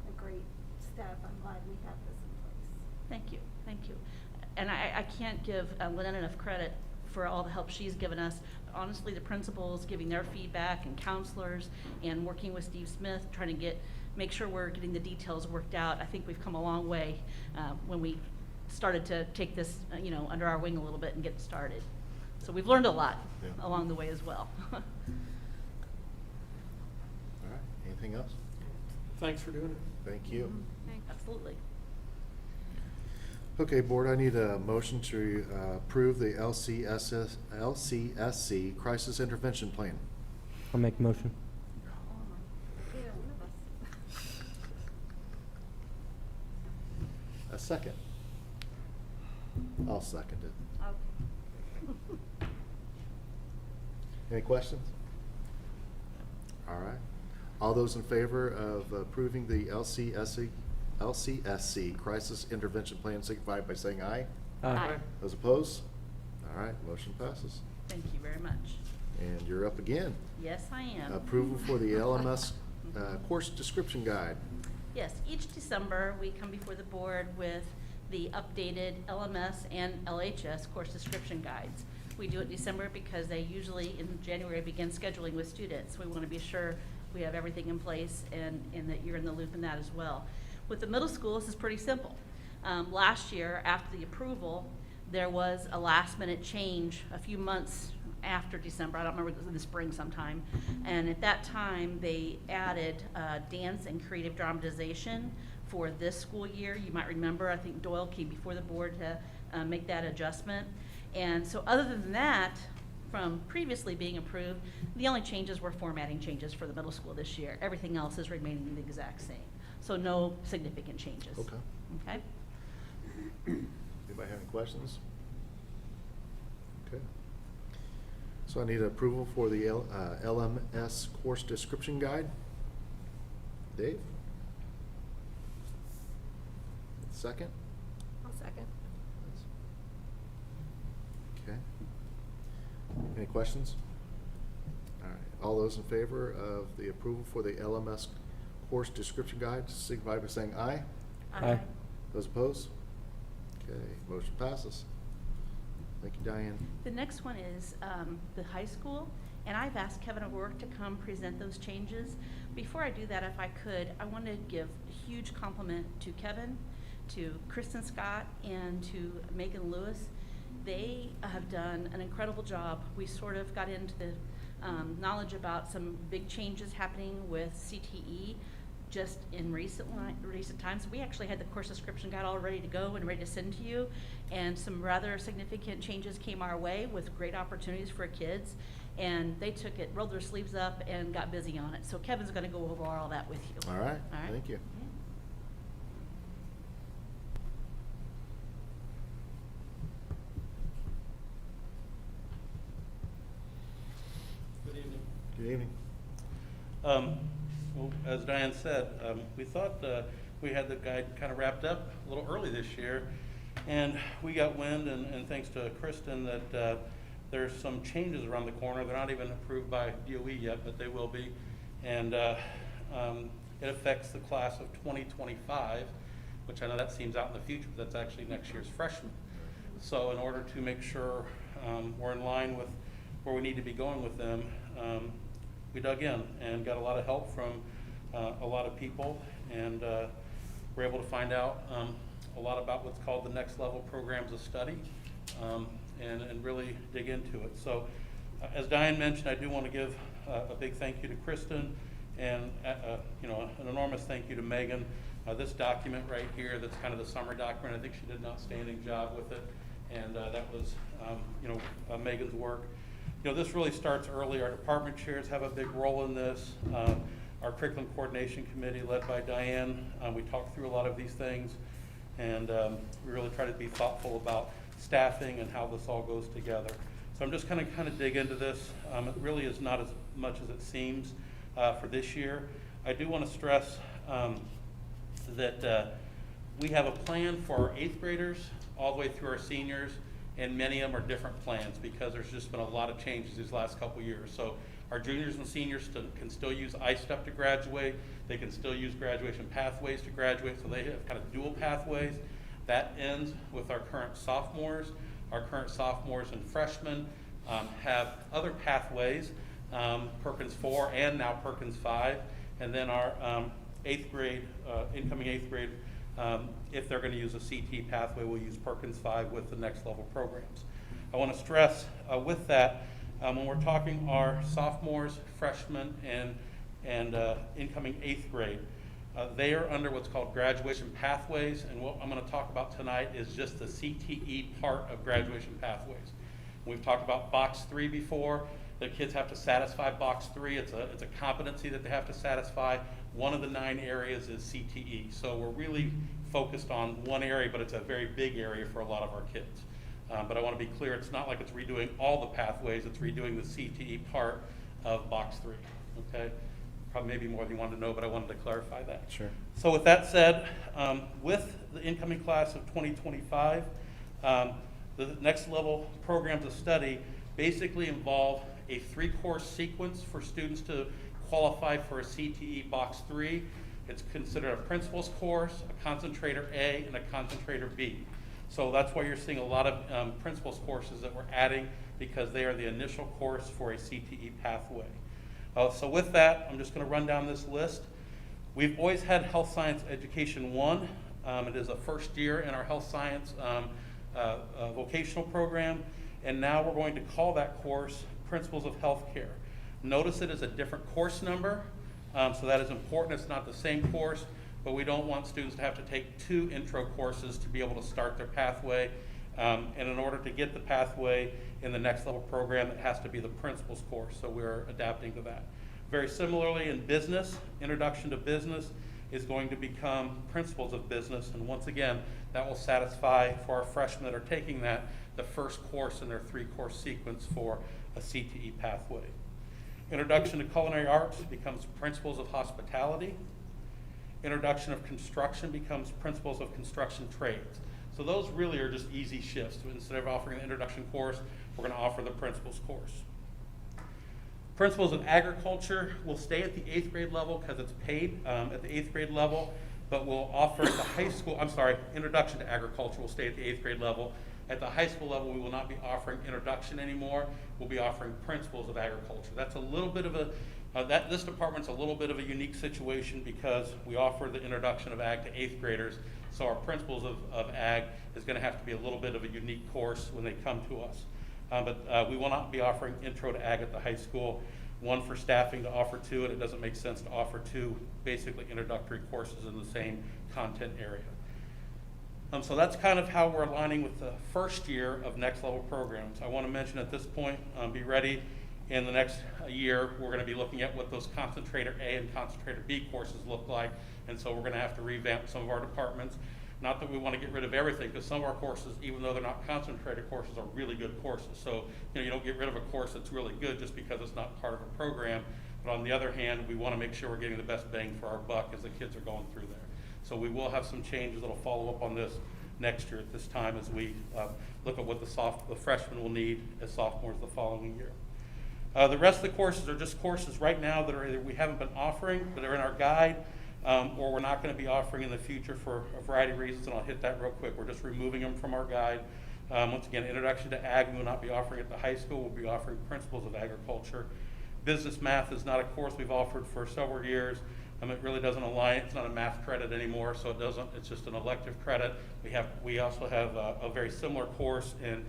a great step. I'm glad we have this in place. Thank you, thank you. And I can't give Lynette enough credit for all the help she's given us. Honestly, the principals giving their feedback and counselors and working with Steve Smith, trying to make sure we're getting the details worked out. I think we've come a long way when we started to take this under our wing a little bit and get started. So we've learned a lot along the way as well. All right, anything else? Thanks for doing it. Thank you. Absolutely. Okay, board, I need a motion to approve the LCSC Crisis Intervention Plan. I'll make a motion. A second. I'll second it. Any questions? All right. All those in favor of approving the LCSC Crisis Intervention Plan signify by saying aye. Aye. Those opposed? All right, motion passes. Thank you very much. And you're up again. Yes, I am. Approval for the LMS course description guide. Yes, each December, we come before the board with the updated LMS and LHS course description guides. We do it December because they usually in January begin scheduling with students. We want to be sure we have everything in place and that you're in the loop in that as well. With the middle school, this is pretty simple. Last year, after the approval, there was a last-minute change a few months after December. I don't remember, it was in the spring sometime. And at that time, they added dance and creative dramatization for this school year. You might remember, I think Doyle came before the board to make that adjustment. And so other than that, from previously being approved, the only changes were formatting changes for the middle school this year. Everything else is remaining the exact same. So no significant changes. Okay. Okay? Anybody have any questions? Okay. So I need approval for the LMS course description guide. Dave? Second? I'll second. Okay. Any questions? All right. All those in favor of the approval for the LMS course description guide, signify by saying aye. Aye. Those opposed? Okay, motion passes. Thank you, Diane. The next one is the high school, and I've asked Kevin O'Rourke to come present those changes. Before I do that, if I could, I want to give a huge compliment to Kevin, to Kristen Scott, and to Megan Lewis. They have done an incredible job. We sort of got into the knowledge about some big changes happening with CTE just in recent times. We actually had the course description guide all ready to go and ready to send to you, and some rather significant changes came our way with great opportunities for kids, and they took it, rolled their sleeves up, and got busy on it. So Kevin's going to go over all that with you. All right, All right. thank you. Good evening. Good evening. Well, as Diane said, we thought we had the guide kind of wrapped up a little early this year, and we got wind, and thanks to Kristen, that there's some changes around the corner. They're not even approved by DOE yet, but they will be, and it affects the class of 2025, which I know that seems out in the future, but that's actually next year's freshmen. So in order to make sure we're in line with where we need to be going with them, we dug in and got a lot of help from a lot of people, and we're able to find out a lot about what's called the next level programs of study, and really dig into it. So as Diane mentioned, I do want to give a big thank you to Kristen, and an enormous thank you to Megan. This document right here, that's kind of the summer document, I think she did an outstanding job with it, and that was Megan's work. This really starts early. Our department chairs have a big role in this. Our curriculum coordination committee, led by Diane, we talked through a lot of these things, and we really try to be thoughtful about staffing and how this all goes together. So I'm just kind of dig into this. It really is not as much as it seems for this year. I do want to stress that we have a plan for our 8th graders all the way through our seniors, and many of them are different plans because there's just been a lot of changes these last couple years. So our juniors and seniors can still use iStep to graduate. They can still use graduation pathways to graduate, so they have kind of dual pathways. That ends with our current sophomores. Our current sophomores and freshmen have other pathways, Perkins 4 and now Perkins 5. And then our 8th grade, incoming 8th grade, if they're going to use a CT pathway, we'll use Perkins 5 with the next level programs. I want to stress with that, when we're talking our sophomores, freshmen, and incoming 8th grade, they are under what's called graduation pathways, and what I'm going to talk about tonight is just the CTE part of graduation pathways. We've talked about box 3 before. The kids have to satisfy box 3. It's a competency that they have to satisfy. One of the 9 areas is CTE. So we're really focused on one area, but it's a very big area for a lot of our kids. But I want to be clear, it's not like it's redoing all the pathways, it's redoing the CTE part of box 3, okay? Probably maybe more than you wanted to know, but I wanted to clarify that. Sure. So with that said, with the incoming class of 2025, the next level programs of study basically involve a 3-course sequence for students to qualify for a CTE box 3. It's considered a principles course, a concentrator A, and a concentrator B. So that's why you're seeing a lot of principles courses that we're adding, because they are the initial course for a CTE pathway. So with that, I'm just going to run down this list. We've always had Health Science Education 1. It is a first year in our health science vocational program, and now we're going to call that course Principles of Healthcare. Notice it is a different course number, so that is important. It's not the same course, but we don't want students to have to take 2 intro courses to be able to start their pathway. And in order to get the pathway in the next level program, it has to be the principles course, so we're adapting to that. Very similarly in business, Introduction to Business is going to become Principles of Business, and once again, that will satisfy for our freshmen that are taking that the first course in their 3-course sequence for a CTE pathway. Introduction to Culinary Arts becomes Principles of Hospitality. Introduction of construction becomes principles of construction trades. So those really are just easy shifts. Instead of offering the introduction course, we're going to offer the principles course. Principles of agriculture will stay at the 8th grade level because it's paid at the 8th grade level, but we'll offer at the high school, introduction to agriculture will stay at the 8th grade level. At the high school level, we will not be offering introduction anymore. We'll be offering principles of agriculture. That's a little bit of a, this department's a little bit of a unique situation because we offer the introduction of ag to 8th graders. So our principles of ag is going to have to be a little bit of a unique course when they come to us. But we will not be offering intro to ag at the high school. One, for staffing to offer two, and it doesn't make sense to offer two basically introductory courses in the same content area. So that's kind of how we're aligning with the first year of next level programs. I want to mention at this point, be ready in the next year, we're going to be looking at what those Concentrator A and Concentrator B courses look like. And so we're going to have to revamp some of our departments. Not that we want to get rid of everything, because some of our courses, even though they're not concentrated courses, are really good courses. So you don't get rid of a course that's really good just because it's not part of a program. But on the other hand, we want to make sure we're getting the best bang for our buck as the kids are going through there. So we will have some changes that'll follow up on this next year at this time as we look at what the freshmen will need as sophomores the following year. The rest of the courses are just courses right now that are either we haven't been offering, but are in our guide, or we're not going to be offering in the future for a variety of reasons, and I'll hit that real quick. We're just removing them from our guide. Once again, Introduction to Ag we will not be offering at the high school. We'll be offering Principles of Agriculture. Business Math is not a course we've offered for several years. It really doesn't align. It's not a math credit anymore, so it's just an elective credit. We also have a very similar course in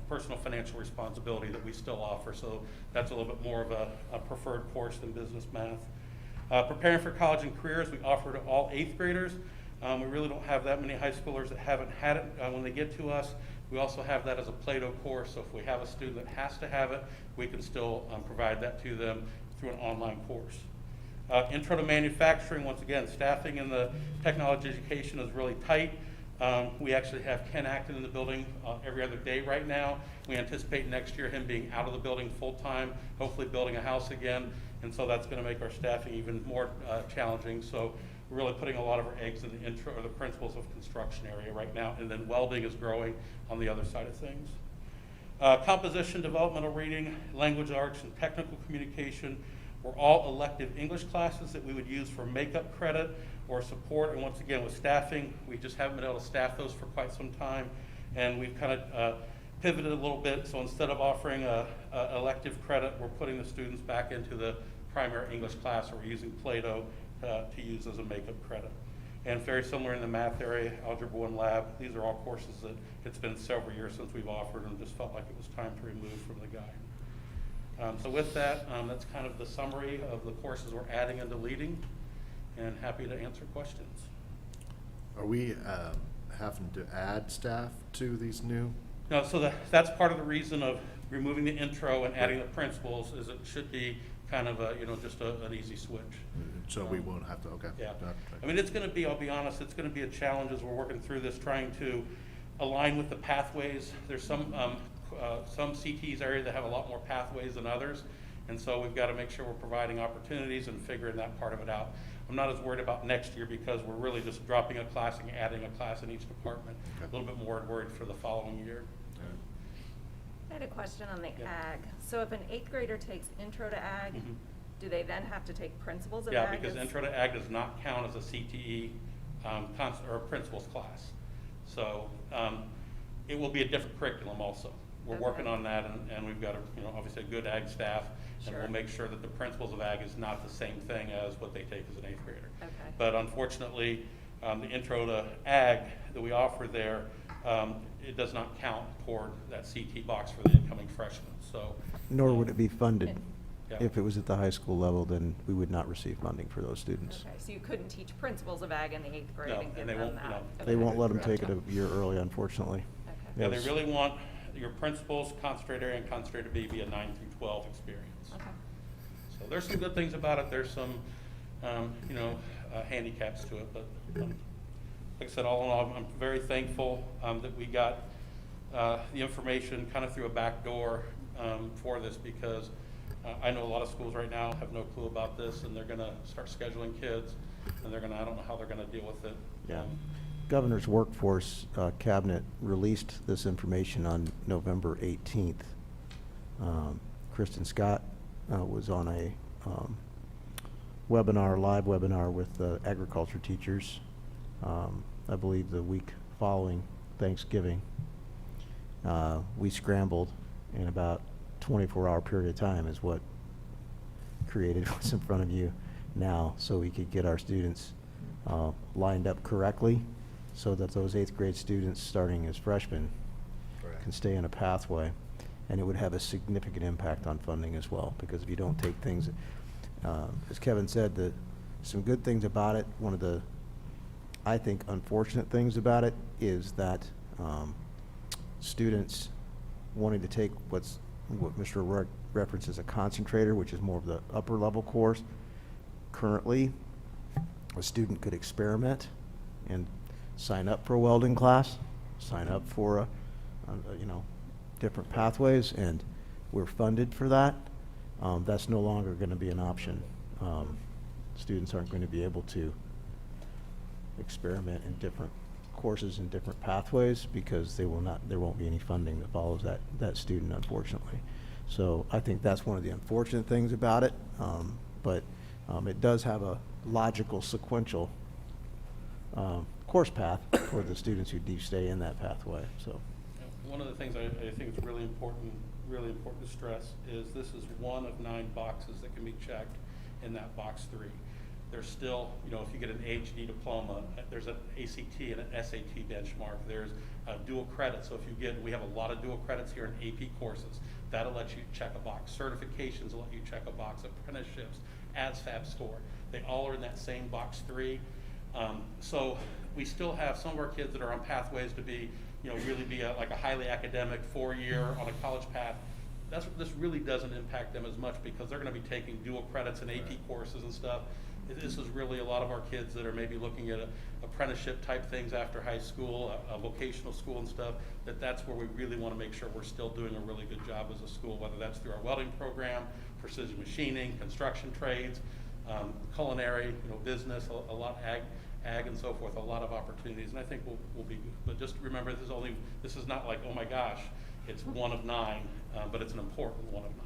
personal financial responsibility that we still offer, so that's a little bit more of a preferred course than Business Math. Preparing for College and Careers, we offer to all 8th graders. We really don't have that many high schoolers that haven't had it when they get to us. We also have that as a Plato course, so if we have a student that has to have it, we can still provide that to them through an online course. Intro to Manufacturing, once again, staffing in the technology education is really tight. We actually have Ken Acton in the building every other day right now. We anticipate next year him being out of the building full-time, hopefully building a house again, and so that's going to make our staffing even more challenging. So we're really putting a lot of our eggs in the intro or the principles of construction area right now, and then welding is growing on the other side of things. Composition, developmental reading, language arts, and technical communication were all elective English classes that we would use for makeup credit or support. And once again, with staffing, we just haven't been able to staff those for quite some time. And we've kind of pivoted a little bit. So instead of offering a elective credit, we're putting the students back into the primary English class, or we're using Plato to use as a makeup credit. And very similar in the math area, Algebra 1 Lab. These are all courses that it's been several years since we've offered and just felt like it was time to remove from the guide. So with that, that's kind of the summary of the courses we're adding and deleting, and happy to answer questions. Are we having to add staff to these new? No, so that's part of the reason of removing the intro and adding the principles, is it should be kind of a, just an easy switch. So we won't have to, okay. Yeah. I mean, it's going to be, I'll be honest, it's going to be a challenge as we're working through this, trying to align with the pathways. There's some CTs area that have a lot more pathways than others, and so we've got to make sure we're providing opportunities and figuring that part of it out. I'm not as worried about next year because we're really just dropping a class and adding a class in each department. Okay. A little bit more worried for the following year. I had a question on the Yeah. ag. So if an 8th grader takes Intro to Ag, Mhm. do they then have to take Principles of Yeah, Ag? because Intro to Ag does not count as a CTE or principles class. So it will be a different curriculum also. We're Okay. working on that, and we've got obviously a good ag staff, and Sure. we'll make sure that the principles of ag is not the same thing as what they take as an 8th grader. Okay. But unfortunately, the intro to ag that we offer there, it does not count toward that CT box for the incoming freshmen. So Nor would it be funded. Yeah. If it was at the high school level, then we would not receive funding for those students. Okay, so you couldn't teach Principles of Ag in the 8th grade No, and give and they them won't, that? no. Okay. They won't let them Gotcha. take it a year early, unfortunately. Okay. yeah, they Yes. really want your principles, concentrator A and concentrator B be a 9 through 12 experience. Okay. So there's some good things about it. There's some, handicaps to it. But like I said, all in all, I'm very thankful that we got the information kind of through a back door for this, because I know a lot of schools right now have no clue about this, and they're going to start scheduling kids. and I don't know how they're gonna deal with it. Yeah. Governor's Workforce Cabinet released this information on November 18th. Kristen Scott was on a live webinar with agriculture teachers, I believe the week following Thanksgiving. We scrambled in about 24-hour period of time is what created what's in front of you now, so we could get our students lined up correctly so that those 8th grade students starting as freshmen can stay in a pathway. And it would have a significant impact on funding as well, because if you don't take things, as Kevin said, some good things about it. One of the, I think, unfortunate things about it is that students wanting to take what Mr. O'Rourke references a concentrator, which is more of the upper level course. Currently, a student could experiment and sign up for a welding class, sign up for different pathways, and we're funded for that. That's no longer going to be an option. Students aren't going to be able to experiment in different courses and different pathways because there won't be any funding that follows that student, unfortunately. So I think that's one of the unfortunate things about it, but it does have a logical, sequential course path for the students who do stay in that pathway. So, One of the things I think is really important to stress is this is one of 9 boxes that can be checked in that box 3. There's still, if you get an HD diploma, there's an ACT and an SAT benchmark. There's dual credit. So we have a lot of dual credits here in AP courses. That'll let you check a box. Certifications will let you check a box. Apprenticeships, ASVAB score. They all are in that same box 3. So we still have some of our kids that are on pathways to be, really be like a highly academic 4-year on a college path. This really doesn't impact them as much because they're going to be taking dual credits and AP courses and stuff. This is really a lot of our kids that are maybe looking at apprenticeship type things after high school, a vocational school and stuff, that's where we really want to make sure we're still doing a really good job as a school, whether that's through our welding program, precision machining, construction trades, culinary, business, a lot ag and so forth, a lot of opportunities, and I think we'll be, but just remember this is not like, oh my gosh, it's one of 9, but it's an important one of 9.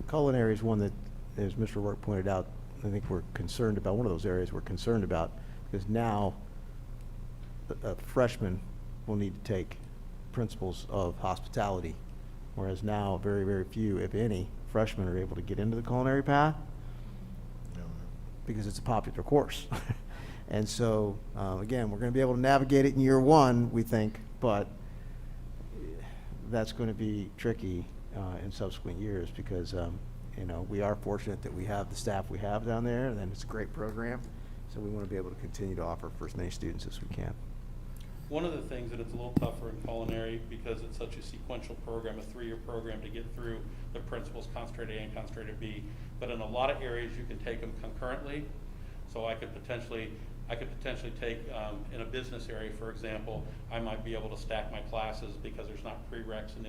culinary is one that, as Mr. Work pointed out, I think we're concerned about, one of those areas we're concerned about, because now a freshman will need to take principles of hospitality, whereas now very, very few, if any, freshmen are able to get into the culinary path because it's a popular course. And so, again, we're going to be able to navigate it in year 1, we think, but that's going to be tricky in subsequent years because, we are fortunate that we have the staff we have down there, and it's a great program. So we want to be able to continue to offer for as many students as we can. One of the things that it's a little tougher in culinary because it's such a sequential program, a 3-year program to get through the principles, concentrated A and concentrated B. But in a lot of areas, you can take them concurrently. So I could potentially take, in a business area, for example, I might be able to stack my classes because there's not prereqs, and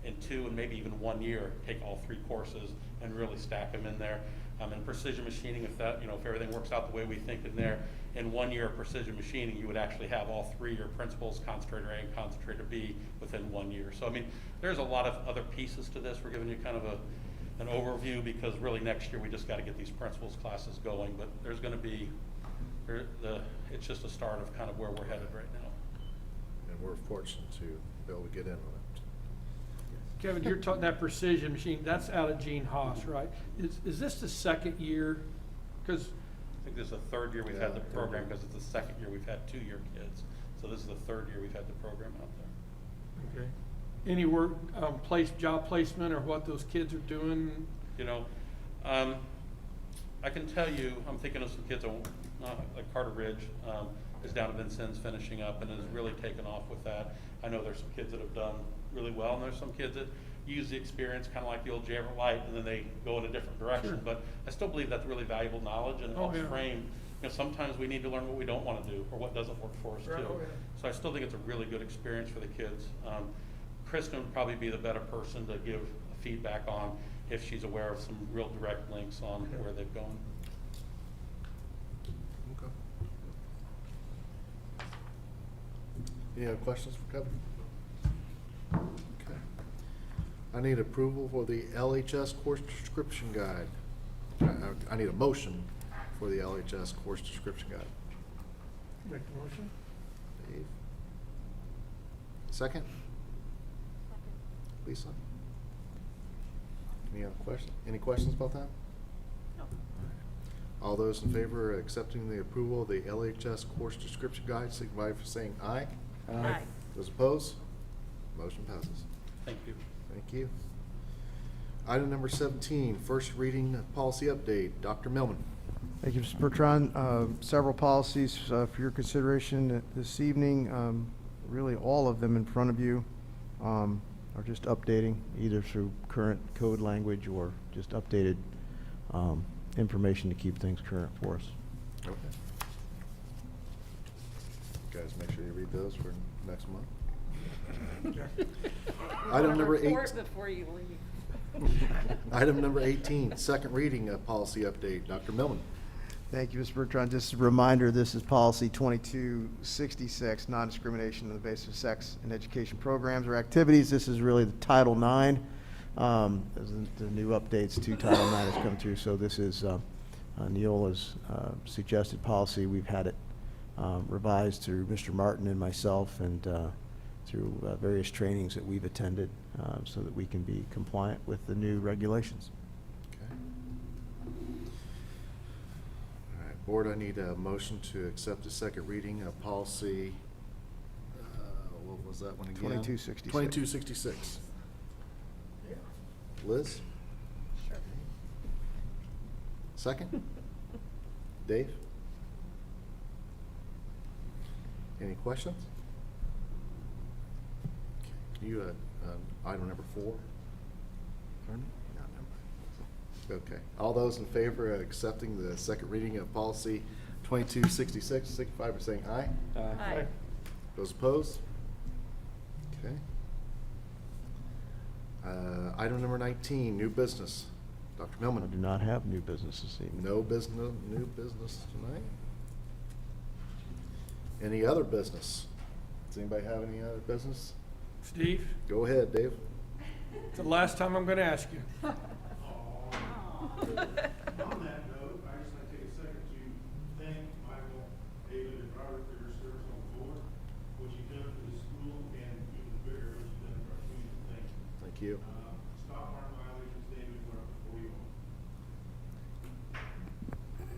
in 2 and maybe even 1 year, take all 3 courses and really stack them in there. In precision machining, if everything works out the way we think in there, in 1 year of precision machining, you would actually have all 3 your principles, concentrator A and concentrator B, within 1 year. So, there's a lot of other pieces to this. We're giving you kind of an overview because really next year we just got to get these principles classes going, but there's going to be, it's just a start of kind of where we're headed right now. And we're fortunate to be able to get in on it. Kevin, you're talking that precision machine, that's out of Gene Haas, right? Is this the 2nd year? Because I think this is the 3rd year we've had the program because it's the 2nd year we've had 2-year kids. So this is the 3rd year we've had the program out there. okay. Any work, job placement or what those kids are doing? I can tell you, I'm thinking of some kids, like Carter Ridge is down at Vincennes finishing up and has really taken off with that. I know there's some kids that have done really well, and there's some kids that use the experience kind of like the old J. Everett Light, and then they go in a different direction. Sure. But I still believe that's really valuable knowledge, and it helps frame. Sometimes we need to learn what we don't want to do or what doesn't work for us too. So I still think it's a really good experience for the kids. Kristen would probably be the better person to give feedback on if she's aware of some real direct links on where they've gone. Any other questions for Kevin? Okay. I need approval for the LHS course description guide. I need a motion for the LHS course description guide. Make the motion? Dave? Second? Lisa? Any other questions? Any questions about that? No. All those in favor of accepting the approval of the LHS course description guide, signify by saying aye. Aye. Those opposed? Motion passes. Thank you. Thank you. Item number 17, first reading of policy update. Dr. Millman. Thank you, Mr. Bertrand. Several policies for your consideration this evening. Really, all of them in front of you are just updating, either through current code language or just updated information to keep things current for us. Okay. Guys, make sure you read those for next month. Item number 8. Report before you leave. Item number 18, second reading of policy update. Dr. Millman. Thank you, Mr. Bertrand. Just a reminder, this is policy 2266, non-discrimination on the basis of sex in education programs or activities. This is really the Title IX. As the new updates to Title IX has come through, so this is Neola's suggested policy. We've had it revised through Mr. Martin and myself, and through various trainings that we've attended, so that we can be compliant with the new regulations. Okay. All right, Board, I need a motion to accept the second reading of policy, what was that one again? 2266. 2266. Liz? Sure. Second? Dave? Any questions? Okay. You, item number 4? Pardon me? Okay. All those in favor of accepting the second reading of policy 2266, signify by saying aye. Aye. Those opposed? Okay. Item number 19, new business. Dr. I Millman. do not have new business this evening. No business, new business tonight. Any other business? Does anybody have any other business? Steve, Go ahead, Dave. it's the last time I'm gonna ask you. On that note, I just like to take a second to thank Michael, David, and Robert for your service on the board, what you've done for the school, and even bigger, what you've done for our community. Thank you. Thank you. Stop harm violations, David, were before you.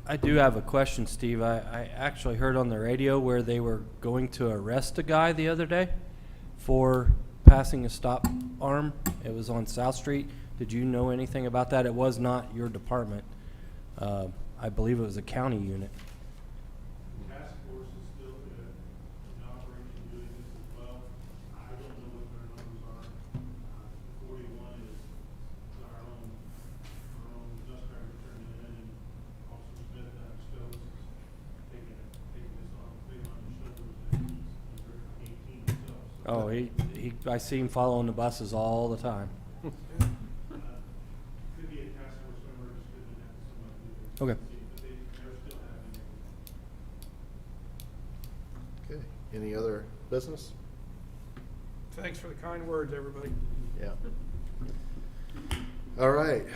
I do have a question, Steve. I actually heard on the radio where they were going to arrest a guy the other day for passing a stop arm. It was on South Street. Did you know anything about that? It was not your department. I believe it was a county unit. Task force is still in operation doing this as well. I don't know what their numbers are. The 41 is our own just trying to turn it in, and Officer Smith and Stokes is taking this on, big on his shoulders, and he's under 18 himself. So Oh, I see him following the buses all the time. could be a task force member, just couldn't have somebody do it. Okay. But they're still having it. Okay. Any other business? Thanks for the kind words, everybody. Yeah. All right.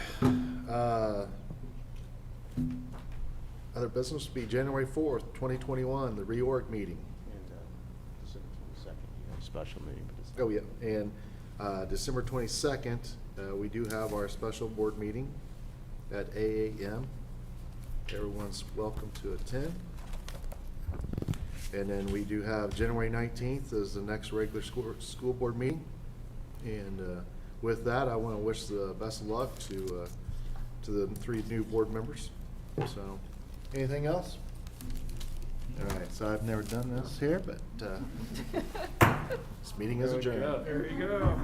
Other business will be January 4th, 2021, the reorg meeting. And December 22nd, you have a special meeting, but it's. Oh, yeah, and December 22nd, we do have our special board meeting at 8 a.m. Everyone's welcome to attend. And then we do have January 19th is the next regular school board meeting. And with that, I want to wish the best of luck to the 3 new board members. So, anything else? All right, so I've never done this here, but this meeting is adjourned. There you go.